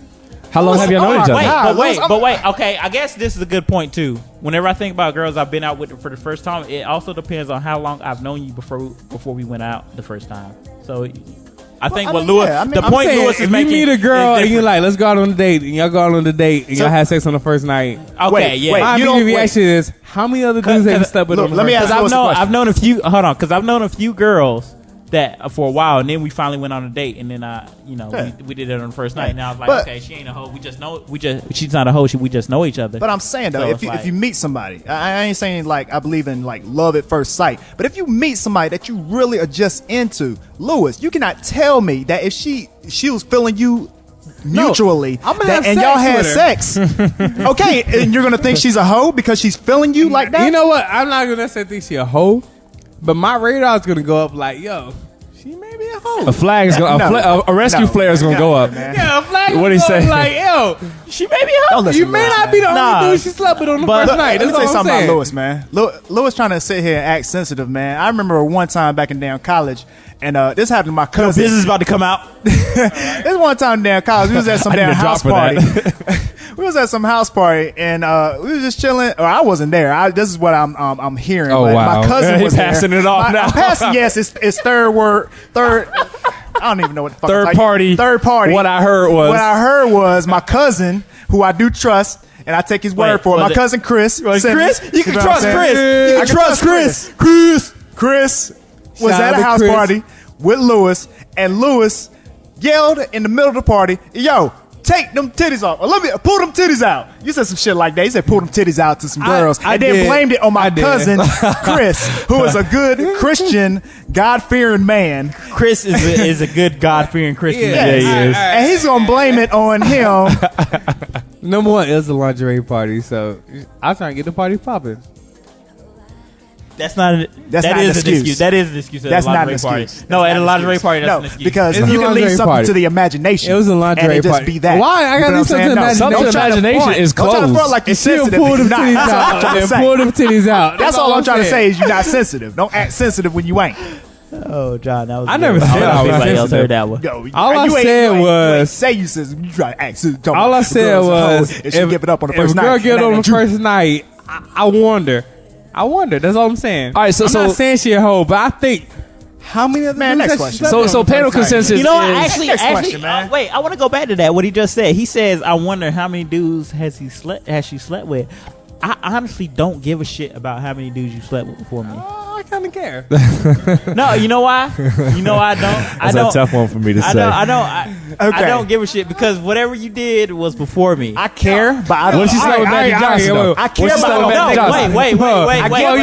How long have you known each other? Wait. Okay, I guess this is a good point too. Whenever I think about girls I've been out with for the first time, it also depends on how long I've known you before we went out the first time. So I think Lewis, the point Lewis is making. If you meet a girl and you're like, let's go out on a date, and y'all go out on a date, and y'all have sex on the first night. Okay, my immediate reaction is, how many other dudes have you slept with on the first night? Let me ask I've known a few. Hold on, because I've known a few girls that for a while, and then we finally went on a date, and then we did it on the first night. And I was like, okay, she ain't a hoe. She's not a hoe. We just know each other. But I'm saying though, if you meet somebody, I ain't saying like I believe in like love at first sight. But if you meet somebody that you really are just into, Lewis, you cannot tell me that if she was feeling you mutually, and y'all had sex, okay, and you're gonna think she's a hoe because she's feeling you like that. You know what? I'm not gonna necessarily think she's a hoe. But my radar is gonna go up like, yo, she may be a hoe. A flag is gonna a rescue flare is gonna go up. Yeah, a flag. What do you say? Like, yo, she may be a hoe. You may not be the only dude she slept with on the first night. Let me tell you something about Lewis, man. Lewis trying to sit here and act sensitive, man. I remember one time back in damn college, and this happened to my cousin. This is about to come out. This one time in damn college, we was at some damn house party. We was at some house party and we was just chilling. Or I wasn't there. This is what I'm hearing. Oh, wow. My cousin was passing there. It off now. Yes, it's third. I don't even know what the fuck. Third party. What I heard was my cousin, who I do trust, and I take his word for it. My cousin Chris. Chris, you can trust Chris. I can trust Chris. Chris was at a house party with Lewis, and Lewis yelled in the middle of the party, "Yo, take them titties off. Or let me pull them titties out." You said some shit like that. You said pull them titties out to some girls. And then blamed it on my cousin, Chris, who is a good Christian, God-fearing man. Chris is a good God-fearing Christian man. Yeah, he is. And he's going to blame it on him. Number one, it was a lingerie party, so I was trying to get the party popping. That's not an excuse. That is an excuse. That's not an excuse. No, at a lingerie party, that's an excuse. Because you can leave something to the imagination. It was a lingerie party. Just be that. Why? I gotta do something to the imagination. Something to the imagination is clothes. Don't try to feel like you're sensitive. Pull them titties out. Pull them titties out. That's all I'm trying to say is you're not sensitive. Don't act sensitive when you ain't. Oh, John, that was. I never said I was sensitive. Else heard that one. Yo, all I said was say you sensitive. You try to act sensitive. All I said was if she give it up on the first night. If a girl get on the first night, I wonder. That's all I'm saying. All right, so I'm not saying she a hoe, but I think how many other next question. So panel consensus. You know what? Actually, question, man. wait. I want to go back to that. What he just said. He says, "I wonder how many dudes has she slept with." I honestly don't give a shit about how many dudes you slept with before me. I kind of care. No, you know why? You know why I don't? That's a tough one for me to say. I don't give a shit because whatever you did was before me. I care, but I don't. When she slept with Magic Johnson, though. I care, but wait.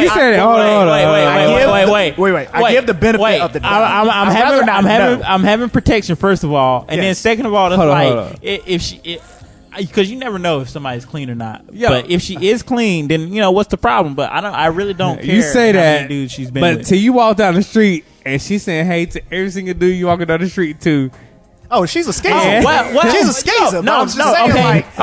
You said it. Hold on. Wait. I give the benefit of the doubt. I'm having protection first of all, and then second of all, it's like if she. Because you never know if somebody's clean or not. Yeah. But if she is clean, then what's the problem? But I really don't care. You say that, dude she's been but with. Till you walk down the street and she's saying hey to every single dude you walking down the street to. Oh, she's a skeezer. She's a skeezer. No,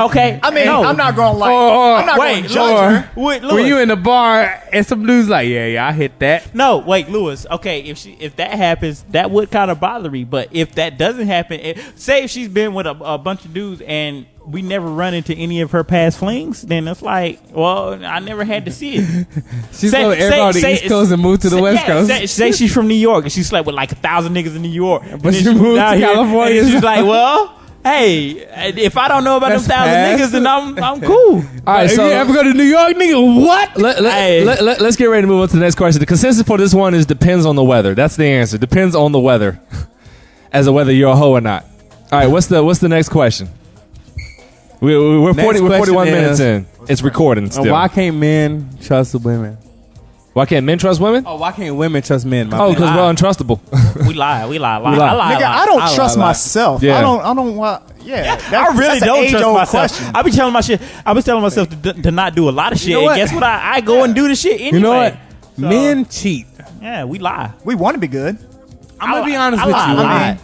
okay. I mean, I'm not going to I'm not going to judge her. When you in the bar and some dude's like, yeah, I hit that. No, wait, Lewis. Okay, if that happens, that would kind of bother me. But if that doesn't happen, say if she's been with a bunch of dudes and we never run into any of her past flings, then it's like, well, I never had to see it. She's going to the East Coast and move to the West Coast. Say she's from New York and she slept with like 1,000 niggas in New York. But she moved to California. And she's like, well, hey, if I don't know about them 1,000 niggas, then I'm cool. All right, so if you ever go to New York, nigga, what? Let's get ready to move on to the next question. The consensus for this one is depends on the weather. That's the answer. Depends on the weather, as to whether you're a hoe or not. All right, what's the next question? We're 41 minutes in. It's recording still. Why can't men trust the women? Why can't men trust women? Oh, why can't women trust men? Because we're untrustable. We lie. Nigga, I don't trust myself. Yeah. I don't want. Yeah, I really don't trust myself. Question. I be telling myself to not do a lot of shit. And guess what? I go and do the shit anyway. You know what? So, men cheat. Yeah, we lie. We want to be good. I'm gonna be honest with you.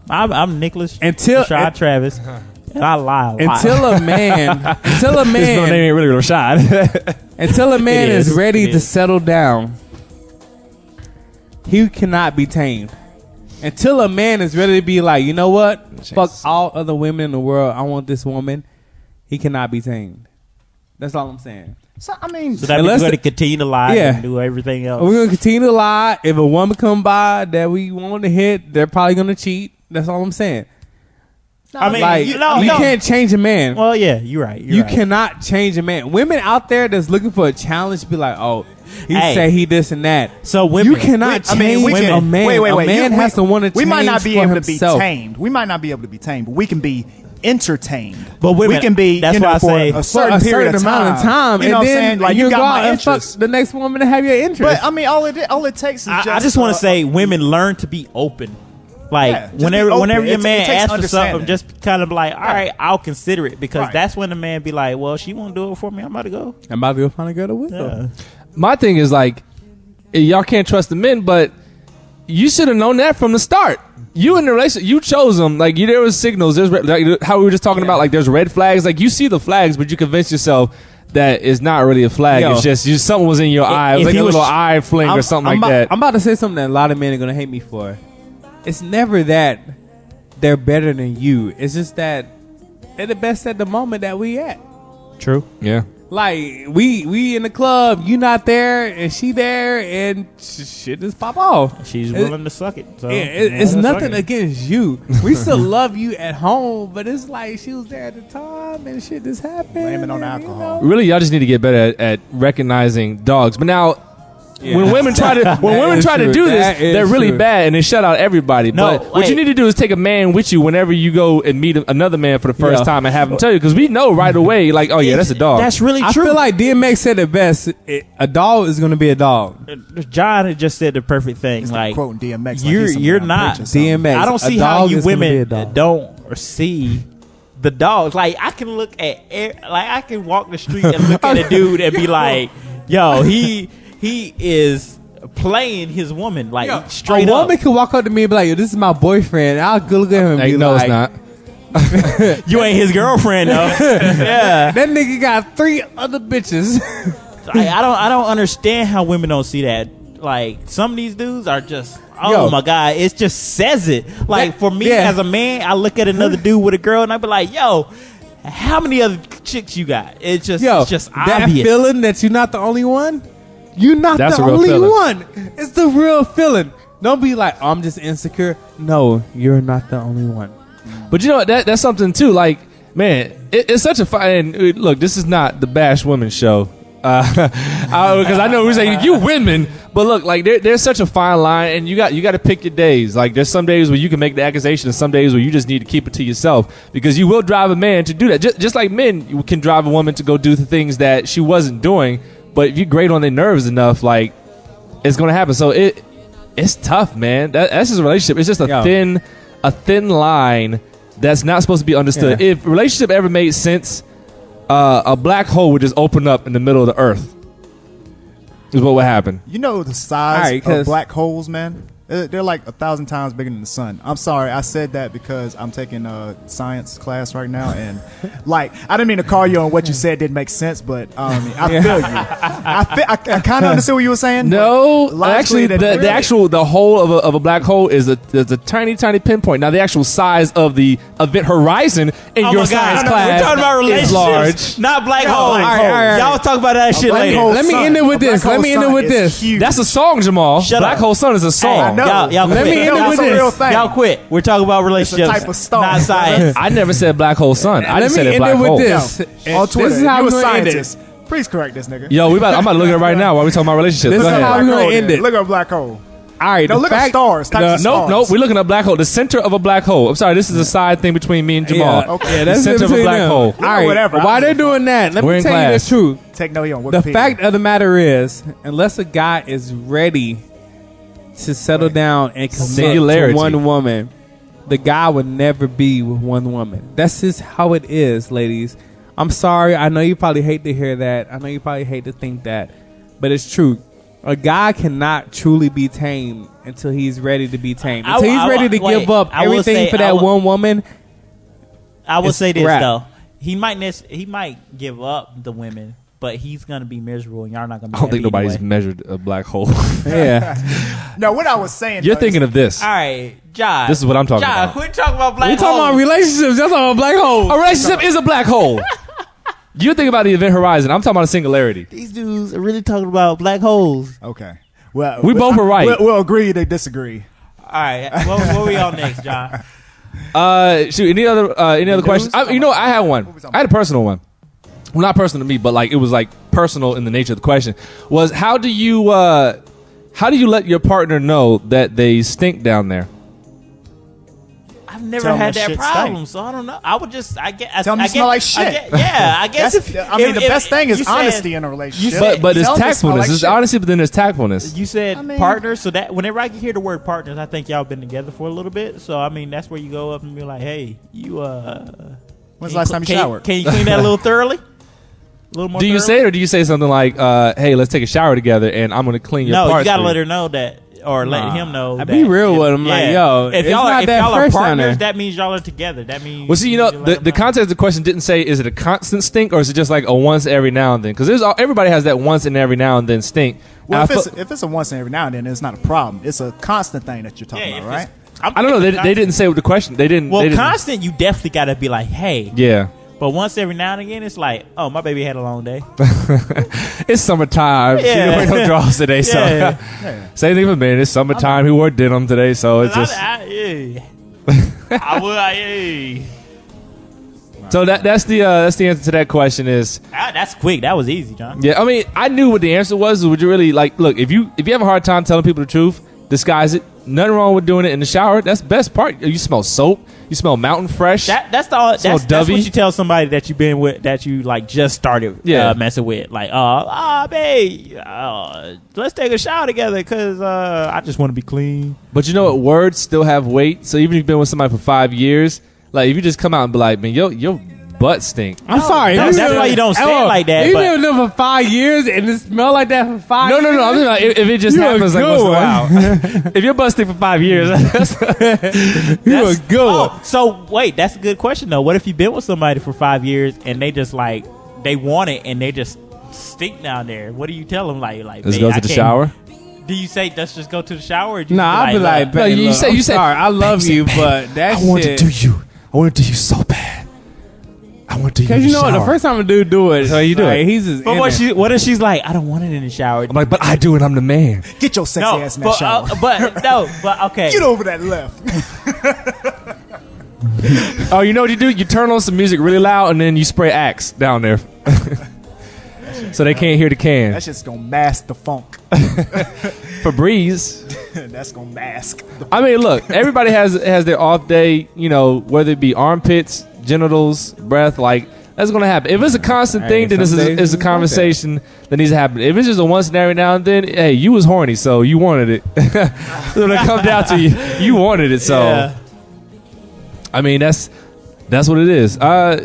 I'm Nicholas. Rashad Travis. And I lie a lot. Until a man, his name ain't really Rashad. Until a man is ready to settle down, he cannot be tamed. Until a man is ready to be like, you know what? Fuck all other women in the world. I want this woman. He cannot be tamed. That's all I'm saying. So I mean, so that means we're going to continue to lie and do everything else. We're going to continue to lie. If a woman come by that we want to hit, they're probably going to cheat. That's all I'm saying. No, I mean, like, you can't change a man. Well, yeah, you're right. You cannot change a man. Women out there that's looking for a challenge be like, oh, he say he this and that. So women, you cannot change a man. Wait. A man has to want to change. We might not be able to be tamed. We might not be able to be tamed, but we can be entertained. But women, we can be. That's why I say a certain period amount of time. You know what I'm saying? Like you got my interest. Fuck the next woman to have your interest. But I mean, all it takes is I just want to say, women learn to be open. Like whenever your man asks for something, just kind of like, all right, I'll consider it because that's when the man be like, well, she won't do it for me. I'm about to go. I'm about to go find a girl to with her. My thing is like, y'all can't trust the men, but you should have known that from the start. You in the relationship, you chose them. Like there was signals. There's like how we were just talking about. Like there's red flags. Like you see the flags, but you convince yourself that it's not really a flag. It's just something was in your eye. It was like a little eye fling or something like that. I'm about to say something that a lot of men are gonna hate me for. It's never that they're better than you. It's just that they're the best at the moment that we at. True. Yeah. Like we in the club, you not there and she there, and shit just pop off. She's willing to suck it. So it's nothing against you. We still love you at home, but it's like she was there at the time and shit just happened. Blame it on alcohol. Really, y'all just need to get better at recognizing dogs. But now. Yeah. When women try to do this, they're really bad and they shut out everybody. But what you need to do is take a man with you whenever you go and meet another man for the first time and have him tell you, because we know right away, like, oh yeah, that's a dog. That's really true. I feel like DMX said it best. A dog is going to be a dog. John had just said the perfect thing. Like quoting DMX, you're not DMX. I don't see how you women don't see the dogs. Like I can look at, I can walk the street and look at a dude and be like, yo, he is playing his woman like straight up. A up. woman can walk up to me and be like, "Yo, this is my boyfriend." I'll go look at him and be no, like, it's not. You ain't his girlfriend though. Yeah, that nigga got 3 other bitches. I don't understand how women don't see that. Like some of these dudes are just my god, it just says it. Like for me as a man, I look at another dude with a girl and I be like, yo, how many other chicks you got? It's just that obvious. feeling that you're not the only one. You're not That's the a real only feeling. one. It's the real feeling. Don't be like, I'm just insecure. No, you're not the only one. But you know what? That's something too. Like, man, it's such a fine. Look, this is not the Bash Women show. Because I know we're saying you women, but look, like there's such a fine line, and you got to pick your days. Like there's some days where you can make the accusation, and some days where you just need to keep it to yourself, because you will drive a man to do that. Just like men can drive a woman to go do the things that she wasn't doing, but if you grate on their nerves enough, like it's gonna happen. So it's tough, man. That's just a relationship. It's just a thin line that's not supposed to be understood. If a relationship ever made sense, a black hole would just open up in the middle of the earth. Is what would happen. You know the size of black holes, man? They're like 1,000 times bigger than the sun. I'm sorry, I said that because I'm taking a science class right now, and like I didn't mean to call you on what you said didn't make sense, but I feel you. I kind of understood what you were saying. No, actually, the hole of a black hole is a tiny pinpoint. Now, the actual size of the event horizon in your science class we're talking about relationships, is large, not black holes. All right. Y'all talk about that shit later. Let me end it with this. That's a song, Jamal. Black Hole Sun is a song. Y'all let me end it with this. Y'all quit. We're talking about relationships, it's a type of star, not science. I never said black hole sun. I just said let me black end it hole. with this. On Twitter, This is how you we're a going to end it. scientist. Please correct this nigga. Yo, I'm about to look at it right now while we talking about relationships. This Go is ahead. how we're going to end it. Look at a black hole. All right. No, look at stars. Nope. We're looking at black hole. The center of a black hole. I'm sorry. This is a side thing between me and Jamal. Yeah, okay. The That's center of a black hole. All right. Whatever. Why they're doing that? Let We're me in tell you class. the truth. Take no on The Wikipedia. fact of the matter is, unless a guy is ready to settle down and commit Singularity. to one woman, the guy would never be with one woman. That's just how it is, ladies. I'm sorry. I know you probably hate to hear that. I know you probably hate to think that, but it's true. A guy cannot truly be tamed until he's ready to be tamed. Until he's ready to give up everything for that one woman. I will say this crap. though, he might give up the women, but he's gonna be miserable, and y'all not gonna be. I don't think happy nobody's anyway. measured a black hole. Yeah. No, what I was saying. You're thinking of this. All right, Josh. This is what I'm talking about. Quit talking about black We talking about holes. relationships. Y'all talking about black holes. A relationship is a black hole. You're thinking about the event horizon. I'm talking about a singularity. These dudes are really talking about black holes. Okay. Well, We both are right. We'll agree to disagree. All right, what we on next, John? Shoot. Any other questions? I had one. I had a personal one. Well, not personal to me, but like it was like personal in the nature of the question. Was how do you let your partner know that they stink down there? I've never Tell had them that shit problem, stink. so I don't know. I would just, I guess, Tell them you smell like shit. I guess. The best thing is you said- honesty in a relationship. But it's Tell them they smell tactfulness. like It's shit. honesty, but then there's tactfulness. You said I mean- partners, so that whenever I hear the word partners, I think y'all been together for a little bit. So I mean, that's where you go up and be like, "Hey, you When's the last time you showered? Can you clean that a little thoroughly? A little more. Do you thoroughly? say it, or do you say something like, "Hey, let's take a shower together, and I'm going to clean your No, parts"? you gotta for let her know that, or let him know. I that be real with him, like, yo, if it's y'all not if that y'all are fresh down there. partners, that means y'all are together. That means. Well, see, let the them know. context of the question didn't say is it a constant stink or is it just like a once every now and then? Because everybody has that once and every now and then stink. Well, And if it's a once and every now and then, it's not a problem. It's a constant thing that you're talking about, right? I don't know. They didn't say what the question. They didn't. Well, they didn't, constant, you definitely gotta be like, hey. Yeah. But once every now and again, it's like, oh, my baby had a long day. It's summertime. She Yeah. didn't wear no drawers today, so Yeah. same thing for me. It's summertime. He wore denim today, so it's just. So that's the answer to that question is. That's quick. That was easy, John. Yeah, I mean, I knew what the answer was. Would you really like? Look, if you have a hard time telling people the truth, disguise it. Nothing wrong with doing it in the shower. That's the best part. You smell soap. You smell Mountain Fresh. That's what you tell somebody that you've been with, that you like just started messing with. Like, babe, let's take a shower together because I just want to be clean. But you know what? Words still have weight. So even if you've been with somebody for 5 years, like if you just come out and be like, man, your butt stink. I'm sorry. That's why you don't say it like that. You been with them for 5 years and it smell like that for 5 years? No. I'm just like, if it just happens like once in a while. If your butt stink for 5 years, you a good one. So wait, that's a good question though. What if you've been with somebody for 5 years and they just like they want it and they just stink down there? What do you tell them? Like let's go to the shower. Do you say let's just go to the shower? Or do Nah, I'll be like, no, you say, sorry, I love you, but that I want to do you. I want to do you so bad. I want to do you. Because you know what? The first time a dude do it, so you do it. He's just. But what if she's like, I don't want it in the shower? I'm like, but I do it. I'm the man. Get your sexy ass in that shower. But okay. Get over that left. Oh, you know what you do? You turn on some music really loud and then you spray Axe down there. So they can't hear the can. That's just gonna mask the funk. Febreze. That's gonna mask. I mean, look, everybody has their off day. You know, whether it be armpits, genitals, breath. Like that's gonna happen. If it's a constant thing, then it's a conversation that needs to happen. If it's just a once and every now and then, hey, you was horny, so you wanted it. So when it comes down to you wanted it. So, yeah. I mean, that's what it is.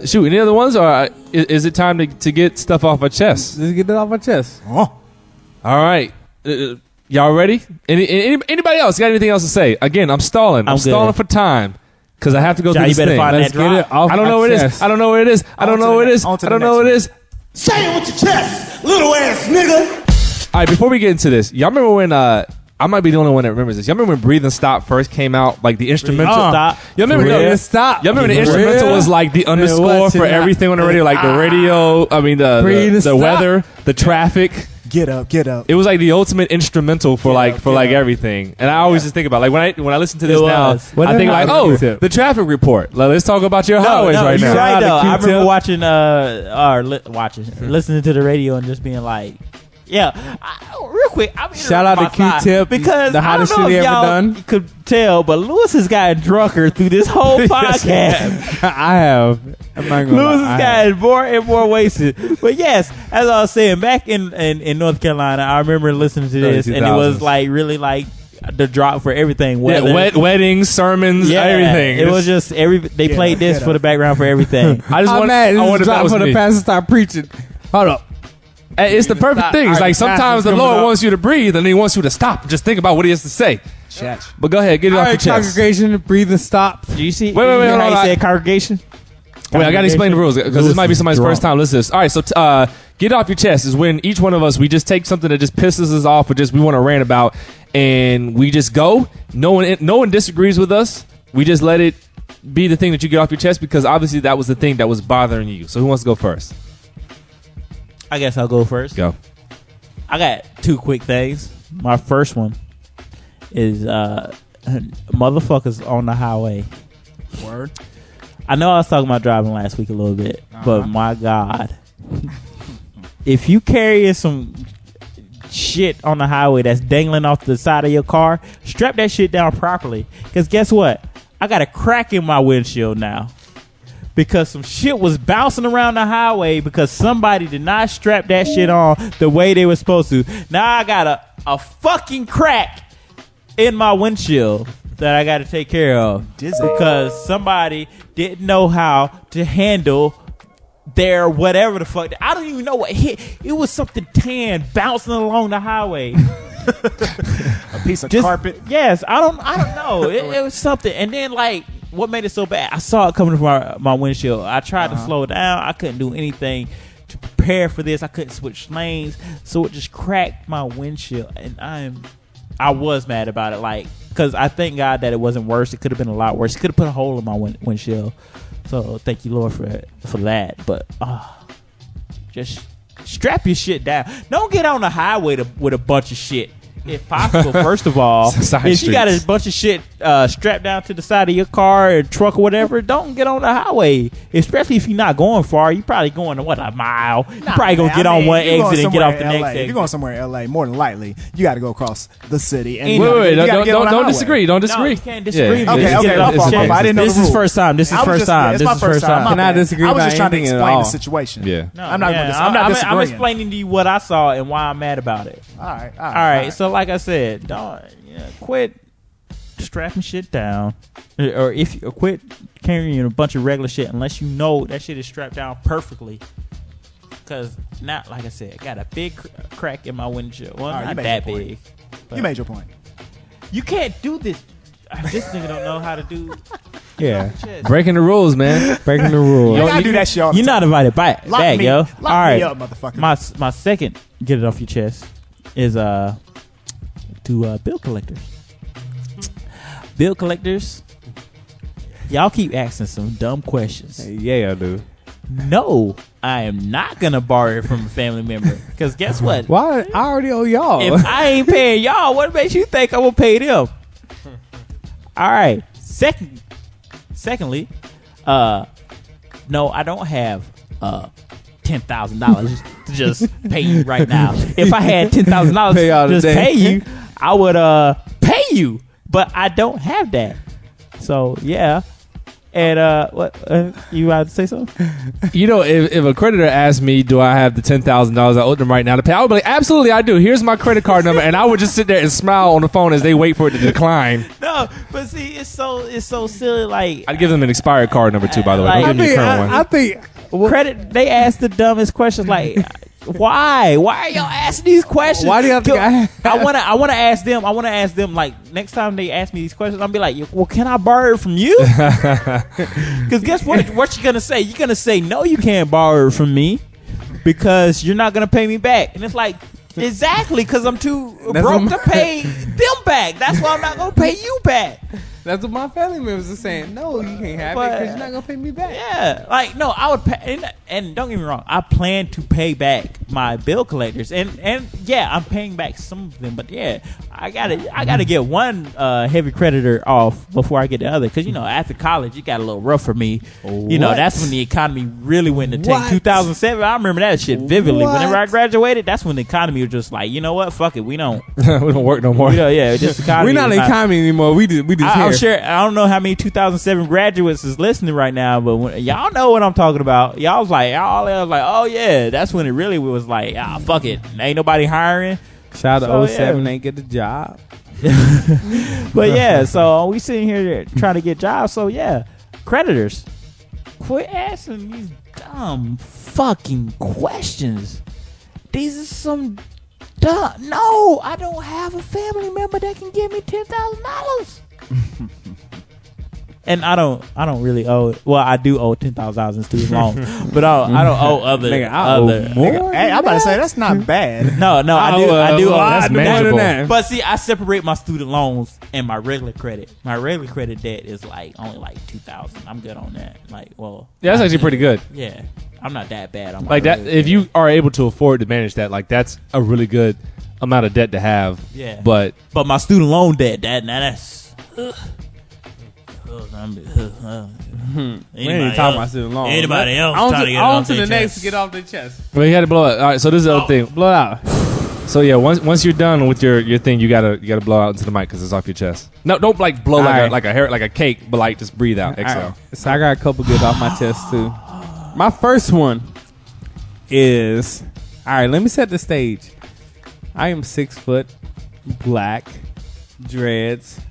Shoot, any other ones, or is it time to get stuff off our chest? Let's get it off our chest. Oh. All right. Y'all ready? Anybody else got anything else to say? Again, I'm stalling. I'm stalling for time because I have to go through this thing. Let's get it off I don't know where it is. I don't know where it is. I don't know where it is. I don't know where it is. Say it with your chest, little ass nigga. All right, before we get into this, y'all remember when I might be the only one that remembers this. Y'all remember when Breathe and Stop first came out? Like the instrumental. Stop. Y'all remember Stop. Y'all remember the instrumental was like the underscore for everything on the radio, like the radio. I mean the weather, the traffic. Get up, get up. It was like the ultimate instrumental for everything. And I always just think about like when I listen to this now, I think like, oh, the traffic report. Like, let's talk about your highways right now. Right though. I remember listening to the radio and just being like, yeah, real quick. Shout out to Q-Tip because the hottest shit he ever done. You could tell, but Lewis has gotten drunker through this whole podcast. I have. I'm not gonna Lewis has gotten more and more wasted. But yes, as I was saying, back in North Carolina, I remember listening to this, and it was like really like the drop for everything. Weddings, sermons, everything. It was just they played this for the background for everything. I want to drop for the pastor start preaching. Hold up. It's the perfect thing. It's like sometimes the Lord wants you to breathe and He wants you to stop and just think about what He has to say. But go ahead, get it off your chest. Congregation, breathe and stop. Do you see? Wait, how you said congregation? Wait, I gotta explain the rules because this might be somebody's first time listening to this. All right, so get it off your chest is when each one of us, we just take something that just pisses us off or just we want to rant about, and we just go. No one disagrees with us. We just let it be the thing that you get off your chest because obviously that was the thing that was bothering you. So who wants to go first? I guess I'll go first. Go. I got two quick things. My first one is motherfuckers on the highway. Word. I know I was talking about driving last week a little bit, but my God. If you carry some shit on the highway that's dangling off the side of your car, strap that shit down properly. Because guess what? I got a crack in my windshield now. Because some shit was bouncing around the highway because somebody did not strap that shit on the way they were supposed to. Now I got a fucking crack in my windshield that I got to take care of. Because somebody didn't know how to handle their whatever the fuck. I don't even know what hit. It was something tan bouncing along the highway. A piece of carpet? Yes. I don't know. It was something. And then like, what made it so bad? I saw it coming from my windshield. I tried to slow down. I couldn't do anything to prepare for this. I couldn't switch lanes, so it just cracked my windshield. And I was mad about it, like, because I thank God that it wasn't worse. It could have been a lot worse. It could have put a hole in my windshield. So thank you, Lord, for that. But just strap your shit down. Don't get on the highway with a bunch of shit. If possible, first of all, if you got a bunch of shit strapped down to the side of your car or truck or whatever, don't get on the highway. Especially if you're not going far. You're probably going to, a mile? You're probably going to get on one exit and get off the next exit. If you're going somewhere in LA, more than likely, you got to go across the city. And wait, don't disagree. Don't disagree. No, you can't disagree. Yeah. Okay. I didn't know this is first time. This is first time. It's my first time. Can I disagree? I was just trying to explain the situation. Yeah. I'm not disagreeing. I'm explaining to you what I saw and why I'm mad about it. All right. So like I said, quit strapping shit down, or if you quit carrying a bunch of regular shit unless you know that shit is strapped down perfectly. Because not like I said, I got a big crack in my windshield. Well, not that big. You made your point. You can't do this. This nigga don't know how to do. Yeah, breaking the rules, man. Breaking the rules. You gotta do that shit all the You're time. not invited back, yo. Lock me up, motherfucker. My second get it off your chest is to bill collectors. Bill collectors, y'all keep asking some dumb questions. Yeah, I do. No, I am not gonna borrow it from a family member. Because guess what? Why? I already owe y'all. If I ain't paying y'all, what makes you think I'm gonna pay them? All right. Secondly, no, I don't have $10,000 to just pay you right now. If I had $10,000 to just pay you, I would pay you. But I don't have that. So yeah. And what you about to say something? You know, if a creditor asked me, do I have the $10,000 I owe them right now to pay, I would be like, absolutely, I do. Here's my credit card number, and I would just sit there and smile on the phone as they wait for it to decline. No, but see, it's so silly. Like, I'd give them an expired card number too, by the way. Like, Don't give me a current one. I think credit. They ask the dumbest questions. Like, why? Why are y'all asking these questions? Why do you have to? I wanna ask them. I wanna ask them. Like, next time they ask me these questions, I'll be like, well, can I borrow it from you? Because guess what? What you gonna say? You're gonna say no. You can't borrow it from me because you're not gonna pay me back. And it's like, exactly, because I'm too broke to pay them back. That's why I'm not gonna pay you back. That's what my family members are saying. No, you can't have it because you're not gonna pay me back. Yeah, like no, I would pay. And don't get me wrong, I plan to pay back my bill collectors, and yeah, I'm paying back some of them. But yeah, I gotta get one heavy creditor off before I get the other, because you know after college it got a little rough for me. You know that's when the economy really went to tank. 2007, I remember that shit vividly. Whenever I graduated, that's when the economy was just like, you know what, fuck it, we don't work no more. Yeah, just economy. We're not in the economy anymore. We just I'm sure. I don't know how many 2007 graduates is listening right now, but y'all know what I'm talking about. Y'all was like, oh yeah, that's when it really was like, fuck it, ain't nobody hiring. Shout out to 07, ain't get the job. But yeah, so we sitting here trying to get jobs. So yeah, creditors, quit asking these dumb fucking questions. These are some dumb. No, I don't have a family member that can give me $10,000. And I don't really owe. Well, I do owe $10,000 in student loans, but I don't owe other. Nigga, I owe more. Hey, I'm about to say that's not bad. No, I do owe. That's manageable. But see, I separate my student loans and my regular credit. My regular credit debt is only $2,000. I'm good on that. Yeah, that's actually pretty good. Yeah, I'm not that bad on my like that. If you are able to afford to manage that, that's a really good amount of debt to have. Yeah, but my student loan debt, that's. We ain't talking about student loans. Anybody else trying to get on to the next to get off their chest. Well, you had to blow it. All right, so this is the other thing. Blow it out. So yeah, once you're done with your thing, you gotta blow out into the mic because it's off your chest. No, don't blow like a cake, but just breathe out. Exhale. Right. So I got a couple good off my chest too. My first one is, all right, let me set the stage. I am 6 foot, black, dreads,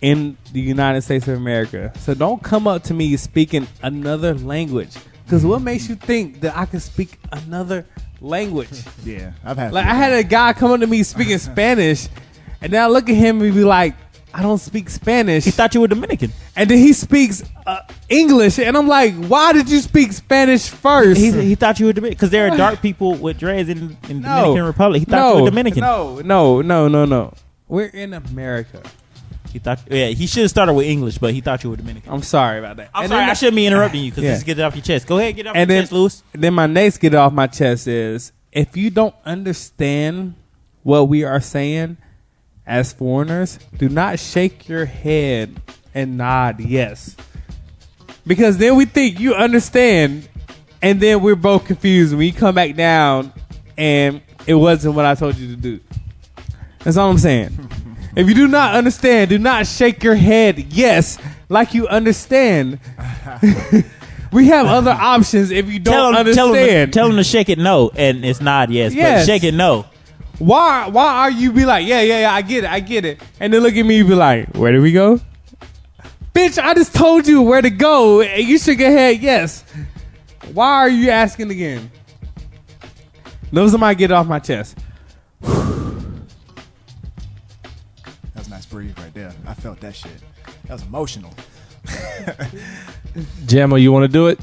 in the United States of America. So don't come up to me speaking another language, because what makes you think that I can speak another language? Yeah, I've had. I had a guy come up to me speaking Spanish, and then I look at him and be like, I don't speak Spanish. He thought you were Dominican. And then he speaks English, and I'm like, why did you speak Spanish first? He thought you were Dominican, because there are dark people with dreads in the Dominican Republic. He thought you were Dominican. No. We're in America. He thought, he should have started with English, but he thought you were Dominican. I'm sorry about that. I'm sorry, I shouldn't be interrupting you, because just get it off your chest. Go ahead, get it off your chest, Lewis. Then my next get it off my chest is, if you don't understand what we are saying as foreigners, do not shake your head and nod yes. Because then we think you understand, and then we're both confused when you come back down and it wasn't what I told you to do. That's all I'm saying. If you do not understand, do not shake your head yes like you understand. We have other options if you don't understand. Tell them to shake it no, and it's nod yes, but shake it no. Why are you be like, yeah, I get it. And then look at me and be like, where did we go? Bitch, I just told you where to go and you shook your head yes. Why are you asking again? Let somebody get it off my chest. That's a nice breathe right there. I felt that shit. That was emotional. Jamo, you want to do it?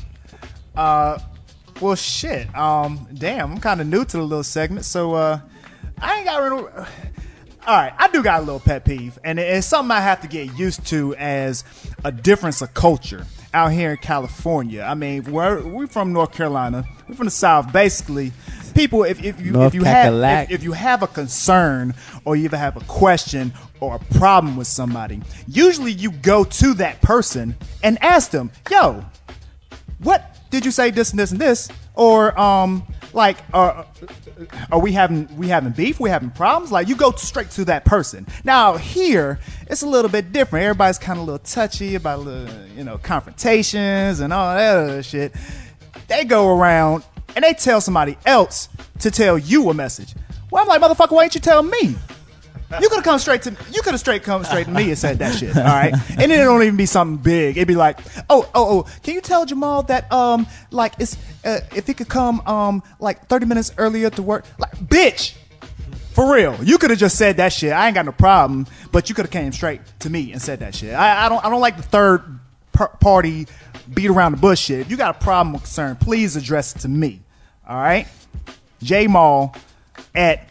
Well, shit. Damn, I'm kind of new to the little segment, so I ain't got really. All right, I do got a little pet peeve, and it's something I have to get used to as a difference of culture out here in California. I mean, we're from North Carolina. We're from the South. Basically, people, if you have a concern or you either have a question or a problem with somebody, usually you go to that person and ask them, "Yo, what did you say? This and this and this?" Or are we having beef? We having problems? Like, you go straight to that person. Now here, it's a little bit different. Everybody's kind of a little touchy about confrontations and all that other shit. They go around and they tell somebody else to tell you a message. Well, I'm like, motherfucker, why didn't you tell me? You could have come straight to me and said that shit, all right? And then it don't even be something big. It'd be like, oh, can you tell Jamaal that it's if he could come 30 minutes earlier to work? Like, bitch, for real, you could have just said that shit. I ain't got no problem, but you could have came straight to me and said that shit. I don't like the third party beat around the bush shit. If you got a problem or concern, please address it to me, all right? Jmaal at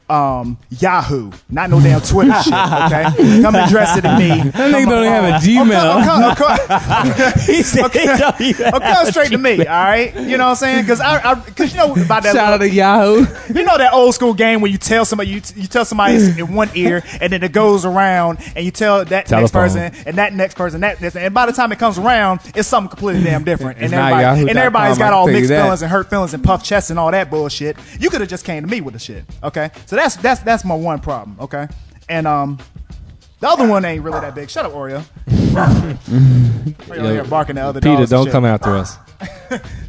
Yahoo, not no damn Twitter shit, okay? Come address it to me. That nigga don't have a Gmail. He said come straight to me, all right? You know what I'm saying? Because you know about that. Shout out to Yahoo. You know that old school game where you tell somebody you tell somebody in one ear and then it goes around and you tell that next person and that next person that this, and by the time it comes around, it's something completely damn different. And everybody's got all mixed feelings and hurt feelings and puff chests and all that bullshit. You could have just came to me with the shit, okay? So that's my one problem, okay? And the other one ain't really that big. Shut up, Oreo. Oreo barking at other Peter, dogs. don't come after us.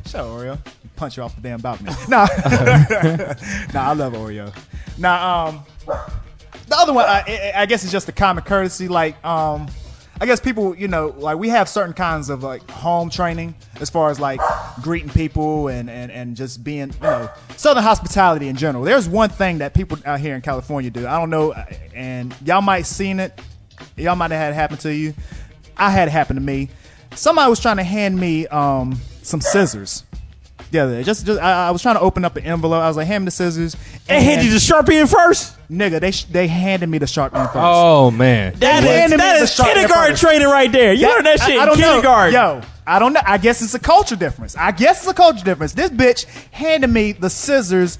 Shut up, Oreo. Punch you off the damn balcony. Nah, I love Oreo. Now, the other one, I guess, is just a common courtesy. Like, I guess people, like, we have certain kinds of like home training as far as like greeting people and just being, Southern hospitality in general. There's one thing that people out here in California do. I don't know, and y'all might seen it. Y'all might have had it happen to you. I had it happen to me. Somebody was trying to hand me some scissors. Yeah, I was trying to open up an envelope. I was like, hand me the scissors. They handed you the Sharpie in first? Nigga, they handed me the Sharpie in first. Oh, man. That is kindergarten training right there. You learned that shit in kindergarten. Yo, I don't know. I guess it's a culture difference. This bitch handed me the scissors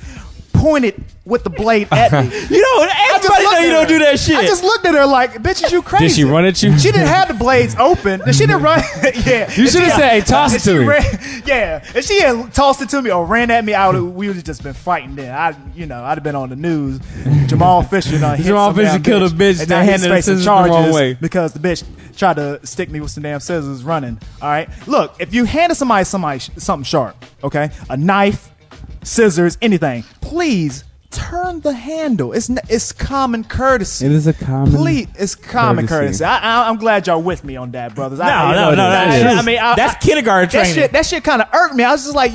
pointed with the blade at me. Everybody know you don't do that shit. I just looked at her like, bitch, is you crazy? Did she run at you? She didn't have the blades open. She didn't run. Yeah. You should have said, hey, toss it to me. If she had tossed it to me or ran at me, we would have just been fighting then. I'd have been on the news. Jamal Fisher killed a bitch and now he's facing charges the wrong way because the bitch tried to stick me with some damn scissors running. All right? Look, if you handed somebody something sharp, okay? A knife, scissors, anything, please turn the handle. It's common courtesy. It is a common. Please, it's common courtesy. I'm glad y'all with me on that, brothers. No. I mean, that's kindergarten training. That shit kind of irked me. I was just like,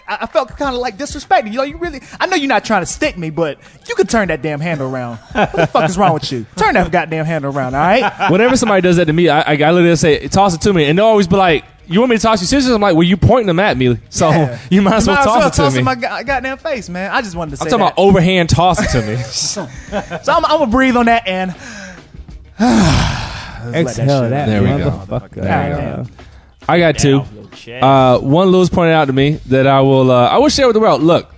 I felt kind of like disrespected. You really. I know you're not trying to stick me, but you could turn that damn handle around. What the fuck is wrong with you? Turn that goddamn handle around, all right? Whenever somebody does that to me, I literally say, toss it to me, and they'll always be like, you want me to toss you scissors? I'm like, well, you pointing them at me, so you might as well toss it to me. In my goddamn face, man. I just wanted to say I'm talking about overhand toss it to me. So I'm gonna breathe on that and exhale that. There we go. There we go. I got two. One Lewis pointed out to me that I will share with the world. Look,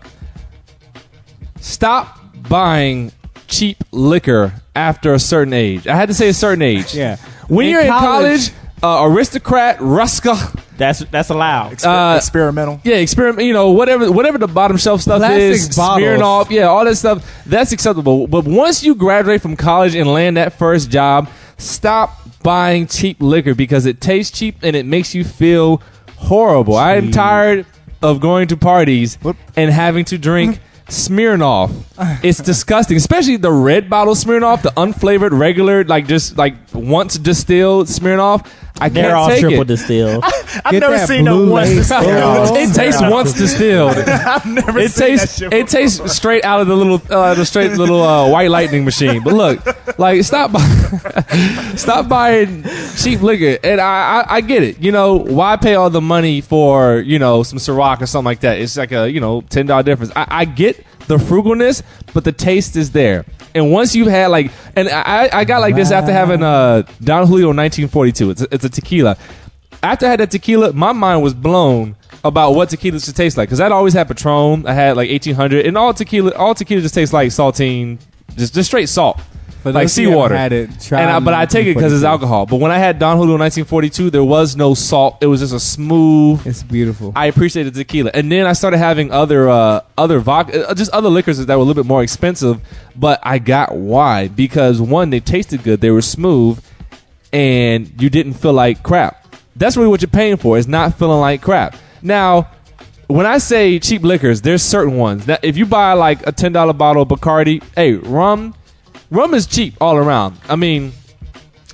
stop buying cheap liquor after a certain age. I had to say a certain age. Yeah. When you're in college, Aristocrat, Ruska. That's allowed. Experimental. Yeah, experiment. Whatever the bottom shelf stuff is, Smirnoff. Yeah, all that stuff. That's acceptable. But once you graduate from college and land that first job, stop buying cheap liquor because it tastes cheap and it makes you feel horrible. I am tired of going to parties and having to drink Smirnoff. It's disgusting, especially the red bottle Smirnoff, the unflavored, regular, like just like once distilled Smirnoff. I They're can't all take triple it. distilled. I've never seen no once distilled. It tastes once distilled. I've never It seen tastes. that shit. It tastes straight out of the little, white lightning machine. But look, like stop buying cheap liquor. And I get it. You know, why pay all the money for some Ciroc or something like that? It's like a $10 difference. I get the frugalness, but the taste is there. And once you've had and I got like this after having Don Julio 1942. It's a tequila. After I had that tequila, my mind was blown about what tequila should taste like. Because I'd always had Patron. I had like 1800, and all tequila just tastes like saltine, just straight salt. Like seawater. But I take it because it's alcohol. But when I had Don Julio 1942, there was no salt. It was just a smooth. It's beautiful. I appreciated tequila, and then I started having other vodka, just other liquors that were a little bit more expensive. But I got why, because one, they tasted good, they were smooth, and you didn't feel like crap. That's really what you're paying for, is not feeling like crap. Now, when I say cheap liquors, there's certain ones. Now, if you buy like a $10 bottle of Bacardi, hey, rum is cheap all around. I mean,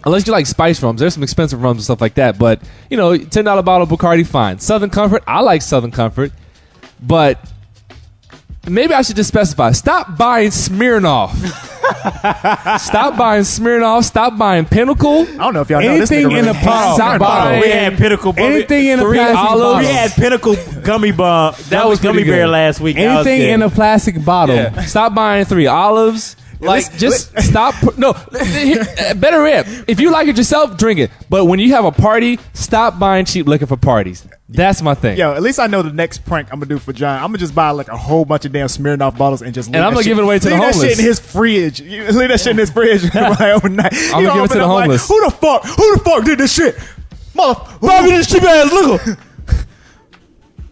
unless you like spice rums, there's some expensive rums and stuff like that. But $10 bottle of Bacardi, fine. Southern Comfort, I like Southern Comfort, but maybe I should just specify. Stop buying Smirnoff. Stop buying Smirnoff. Stop buying Pinnacle. I don't know if y'all know this. Anything in a plastic bottle. We had Pinnacle. Anything in a plastic bottle. We had Pinnacle gummy bar. That was gummy bear last week. Anything in a plastic bottle. Yeah. Stop buying 3 Olives. Stop. No, better yet, if you like it yourself, drink it. But when you have a party, stop buying cheap liquor for parties. That's my thing. Yo, at least I know the next prank I'm gonna do for John. I'm gonna just buy like a whole bunch of damn Smirnoff bottles and just leave I'm gonna give it away to the homeless. Leave that shit in his fridge. Leave that shit in his fridge overnight. I'm gonna give it to the homeless. Who the fuck did this shit? Motherfucker, buy me this cheap ass liquor.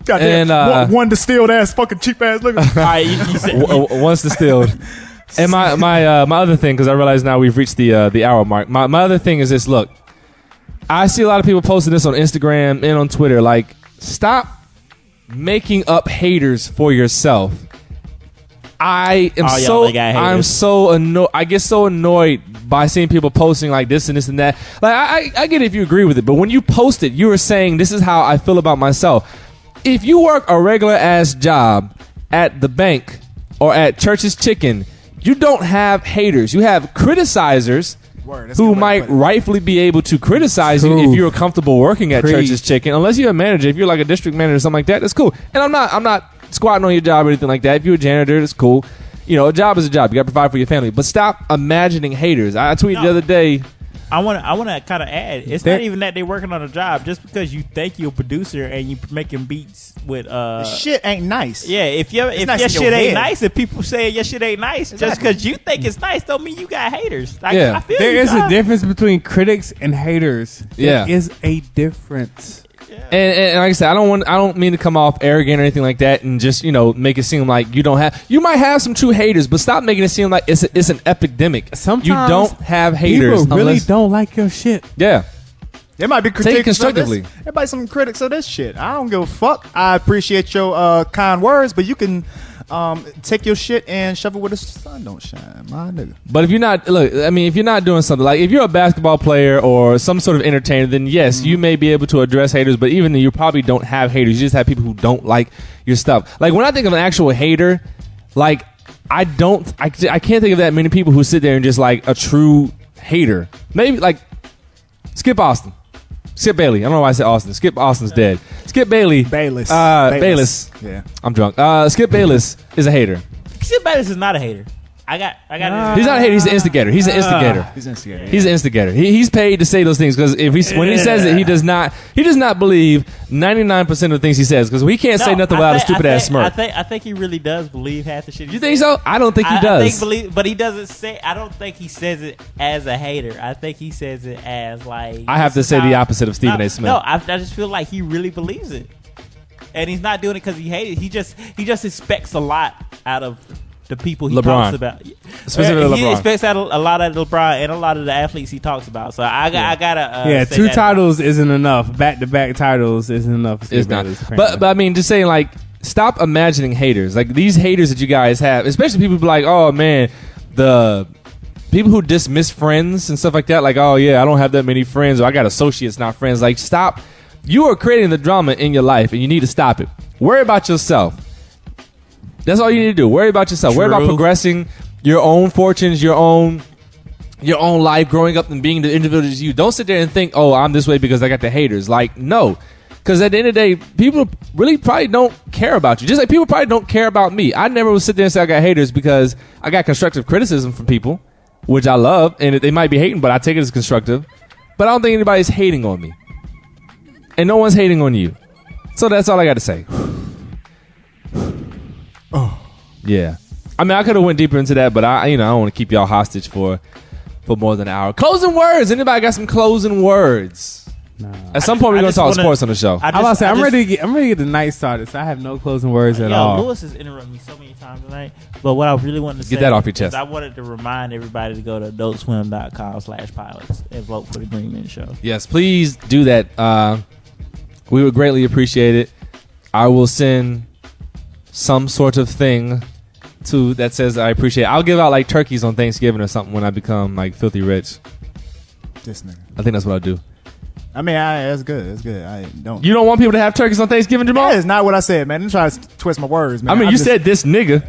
Goddamn, one distilled ass fucking cheap ass liquor. All right, you said once distilled. And my other thing, because I realize now we've reached the hour mark. My other thing is this. Look, I see a lot of people posting this on Instagram and on Twitter. Like, stop making up haters for yourself. I'm so annoyed. I get so annoyed by seeing people posting like this and this and that. Like, I get it if you agree with it, but when you post it, you are saying this is how I feel about myself. If you work a regular ass job at the bank or at Church's Chicken, you don't have haters. You have criticizers who might rightfully be able to criticize you if you're comfortable working at Church's Chicken. Unless you're a manager, if you're like a district manager or something like that, that's cool. And I'm not squatting on your job or anything like that. If you're a janitor, that's cool. A job is a job. You got to provide for your family. But stop imagining haters. I tweeted the other day. I want to kind of add. It's not even that they're working on a job. Just because you think you're a producer and you making beats with shit ain't nice. Yeah, if your shit ain't nice, if people say your shit ain't nice, just because you think it's nice, don't mean you got haters. I feel there is a difference between critics and haters. Yeah, there is a difference. And like I said, I don't mean to come off arrogant or anything like that, and just make it seem like you might have some true haters, but stop making it seem like it's an epidemic. Sometimes you don't have haters. People really don't like your shit. Yeah. There might be critics. Take it constructively. There might be some critics of this shit. I don't give a fuck. I appreciate your kind words, but you can take your shit and shove it where the sun don't shine, my nigga. But if you're not, if you're not doing something, like if you're a basketball player or some sort of entertainer, then yes, you may be able to address haters, but even then you probably don't have haters. You just have people who don't like your stuff. Like when I think of an actual hater, like I can't think of that many people who sit there and just like a true hater. Maybe like Skip Bailey. I don't know why I said Austin. Skip Austin's dead. Skip Bailey. Bayless. Bayless. Yeah. I'm drunk. Skip Bayless is a hater. Skip Bayless is not a hater. I got. He's not a hater. He's an instigator. He's an instigator. He's an instigator. He's paid to say those things because when he says it, he does not believe 99% of the things he says because we can't say nothing without a stupid ass smirk. I think he really does believe half the shit. You think so? I don't think he does. But he doesn't say. I don't think he says it as a hater. I think he says it as like. I have to say the opposite of Stephen A. Smith. No, I just feel like he really believes it, and he's not doing it because he hates it. He just expects a lot out of the people he talks about. Specifically he LeBron. expects a lot of LeBron and a lot of the athletes he talks about. So I gotta. Two titles isn't enough. Back-to-back titles isn't enough. It's not. But I mean, just saying like stop imagining haters. Like these haters that you guys have, especially people who be like, oh man, the people who dismiss friends and stuff like that. Like, oh yeah, I don't have that many friends, or I got associates, not friends. Like, stop. You are creating the drama in your life, and you need to stop it. Worry about yourself. That's all you need to do. Worry about yourself. True. Worry about progressing your own fortunes, your own life, growing up and being the individual you. Don't sit there and think, oh, I'm this way because I got the haters. Like, no. Because at the end of the day, people really probably don't care about you. Just like people probably don't care about me. I never would sit there and say I got haters because I got constructive criticism from people, which I love. And they might be hating, but I take it as constructive. But I don't think anybody's hating on me. And no one's hating on you. So that's all I got to say. Oh. Yeah. I mean, I could have went deeper into that, but I don't want to keep y'all hostage for more than an hour. Closing words. Anybody got some closing words? No. At some point, we're going to talk sports on the show. I'm ready to get the night started, so I have no closing words at all. Lewis has interrupted me so many times tonight, but what I really wanted to say get that off your chest. I wanted to remind everybody to go to adultswim.com/pilots and vote for the Green Men Show. Yes, please do that. We would greatly appreciate it. I will send some sort of thing that says I appreciate it. I'll give out like turkeys on Thanksgiving or something when I become like filthy rich. This nigga. I think that's what I'll do. I mean, that's good. That's good. You don't want people to have turkeys on Thanksgiving, Jamaal? That is not what I said, man. Don't try to twist my words, man. I mean, you said this nigga.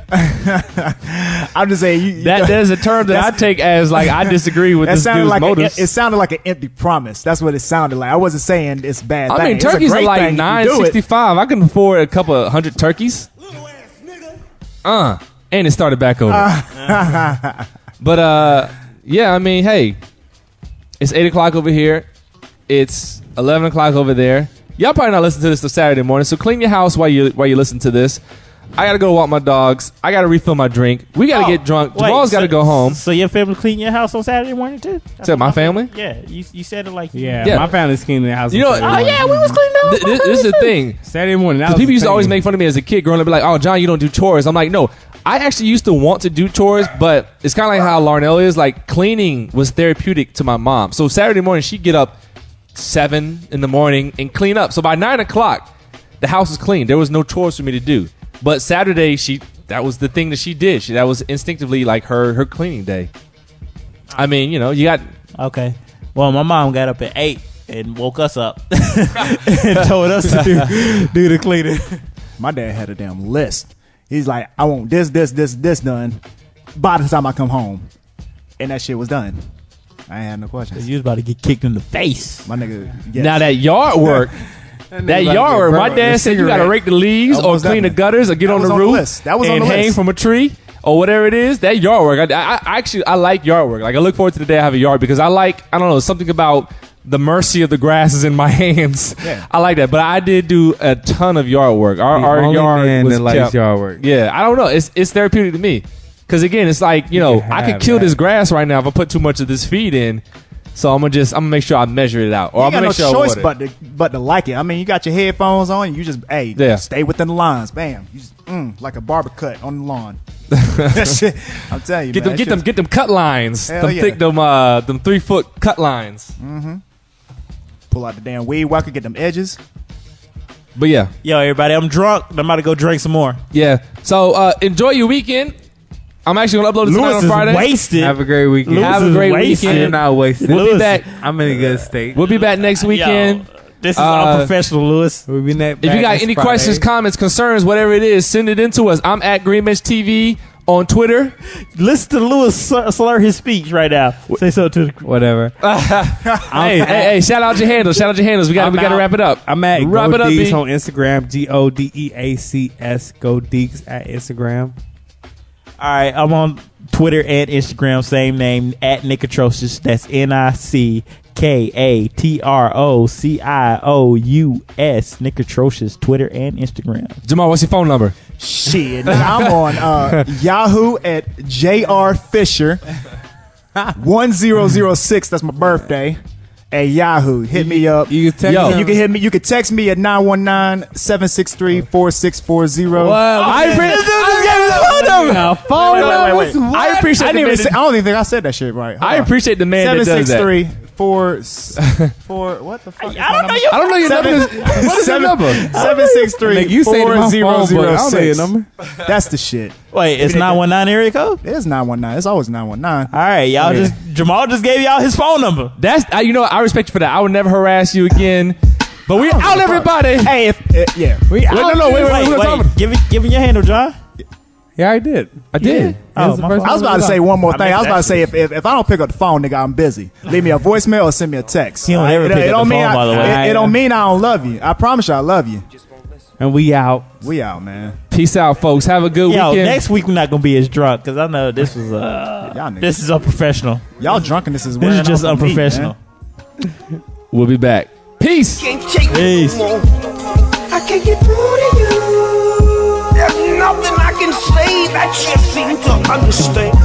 I'm just saying there's a term that I take as like I disagree with this dude's motives. It sounded like an empty promise. That's what it sounded like. I wasn't saying it's bad. I mean, turkeys are like $9.65. I can afford a couple of 100 turkeys. And it started back over. But yeah, I mean, hey, it's 8 o'clock over here. It's 11 o'clock over there. Y'all probably not listening to this till Saturday morning, so clean your house while you listen to this. I gotta go walk my dogs. I gotta refill my drink. We gotta get drunk. Jamal's gotta go home. So your family clean your house on Saturday morning too? Said my family? Yeah, you said it like yeah. My family's cleaning their house. You know? Oh yeah, we was cleaning the house. This is the thing. Saturday morning. People used to always make fun of me as a kid growing up, be like, "Oh, John, you don't do chores." I'm like, no. I actually used to want to do chores, but it's kind of like how Larnell is. Like, cleaning was therapeutic to my mom. So Saturday morning, she'd get up 7 in the morning and clean up. So by 9 o'clock, the house was clean. There was no chores for me to do. But Saturday, that was the thing that she did. That was instinctively like her cleaning day. I mean, you got... Okay. Well, my mom got up at 8 and woke us up and told us to do the cleaning. My dad had a damn list. He's like, I want this done by the time I come home. And that shit was done. I ain't had no questions. You was about to get kicked in the face. My nigga, yes. Now that yard work, my dad said you got to rake the leaves or clean the gutters or get on the roof that was and on the hang list. from a tree or whatever it is. That yard work, I like yard work. Like, I look forward to the day I have a yard because I don't know, something about the mercy of the grass is in my hands. Yeah. I like that. But I did do a ton of yard work. Our yard was likes yard work. Yeah, I don't know. It's therapeutic to me. Because again, it's like, I could kill this grass right now if I put too much of this feed in. So I'm gonna make sure I measure it out. Or I'm gonna make sure choice but to like it. I mean, you got your headphones on, you just stay within the lines. Bam. You just like a barber cut on the lawn. Shit, I'm telling you, get them cut lines. Thick them 3-foot cut lines. Mm-hmm. Pull out the damn weed whacker, get them edges. But yeah. Yo, everybody, I'm drunk. I'm about to go drink some more. Yeah. So enjoy your weekend. I'm actually going to upload it tonight on Friday. Wasted. Have a great weekend. Have a great weekend. I'm not wasted. We'll be back. I'm in a good state. We'll be back next weekend. Yo, this is unprofessional, Lewis. We'll be back if you got any questions, comments, concerns, whatever it is, send it in to us. I'm at Greenbench TV on Twitter. Listen to Lewis slur his speech right now. Say so to whatever. hey, shout out your handles. We got to wrap it up. I'm at GoDeeks on Instagram. GODEACS. GoDeeks at Instagram. All right, I'm on Twitter and Instagram, same name, at Nick Atrocious. That's NICKATROCIOUS, Nick Atrocious, Twitter and Instagram. Jamaal, what's your phone number? Shit, I'm on Yahoo at JR Fisher 1006. That's my birthday. At Yahoo, hit me up. You can text you can hit me. You can text me at 919-763-4640. I appreciate. I don't even think I said that shit right. I appreciate the man that does that. what the fuck? I don't know your number. What is your number? 763-4006. That's the shit. Wait, it's 919 area code? It's 919. It's always 919. All right, y'all Jamaal just gave y'all his phone number. That's you know what, I respect you for that. I would never harass you again. But we out, everybody. Hey, we out. Wait. Give me your handle, John. Yeah, I did. I did. I was about to say one more thing. I was about to say if I don't pick up the phone, nigga, I'm busy. Leave me a voicemail or send me a text. He don't ever pick up the phone, by the way. It don't mean I don't love you. I promise you I love you. And we out. We out, man. Peace out, folks. Have a good weekend. Next week we're not gonna be as drunk because I know this was this is unprofessional. Y'all drunkenness is this is just unprofessional. We'll be back. Peace. Peace. I can't get through to you. There's nothing I can say that you seem to understand.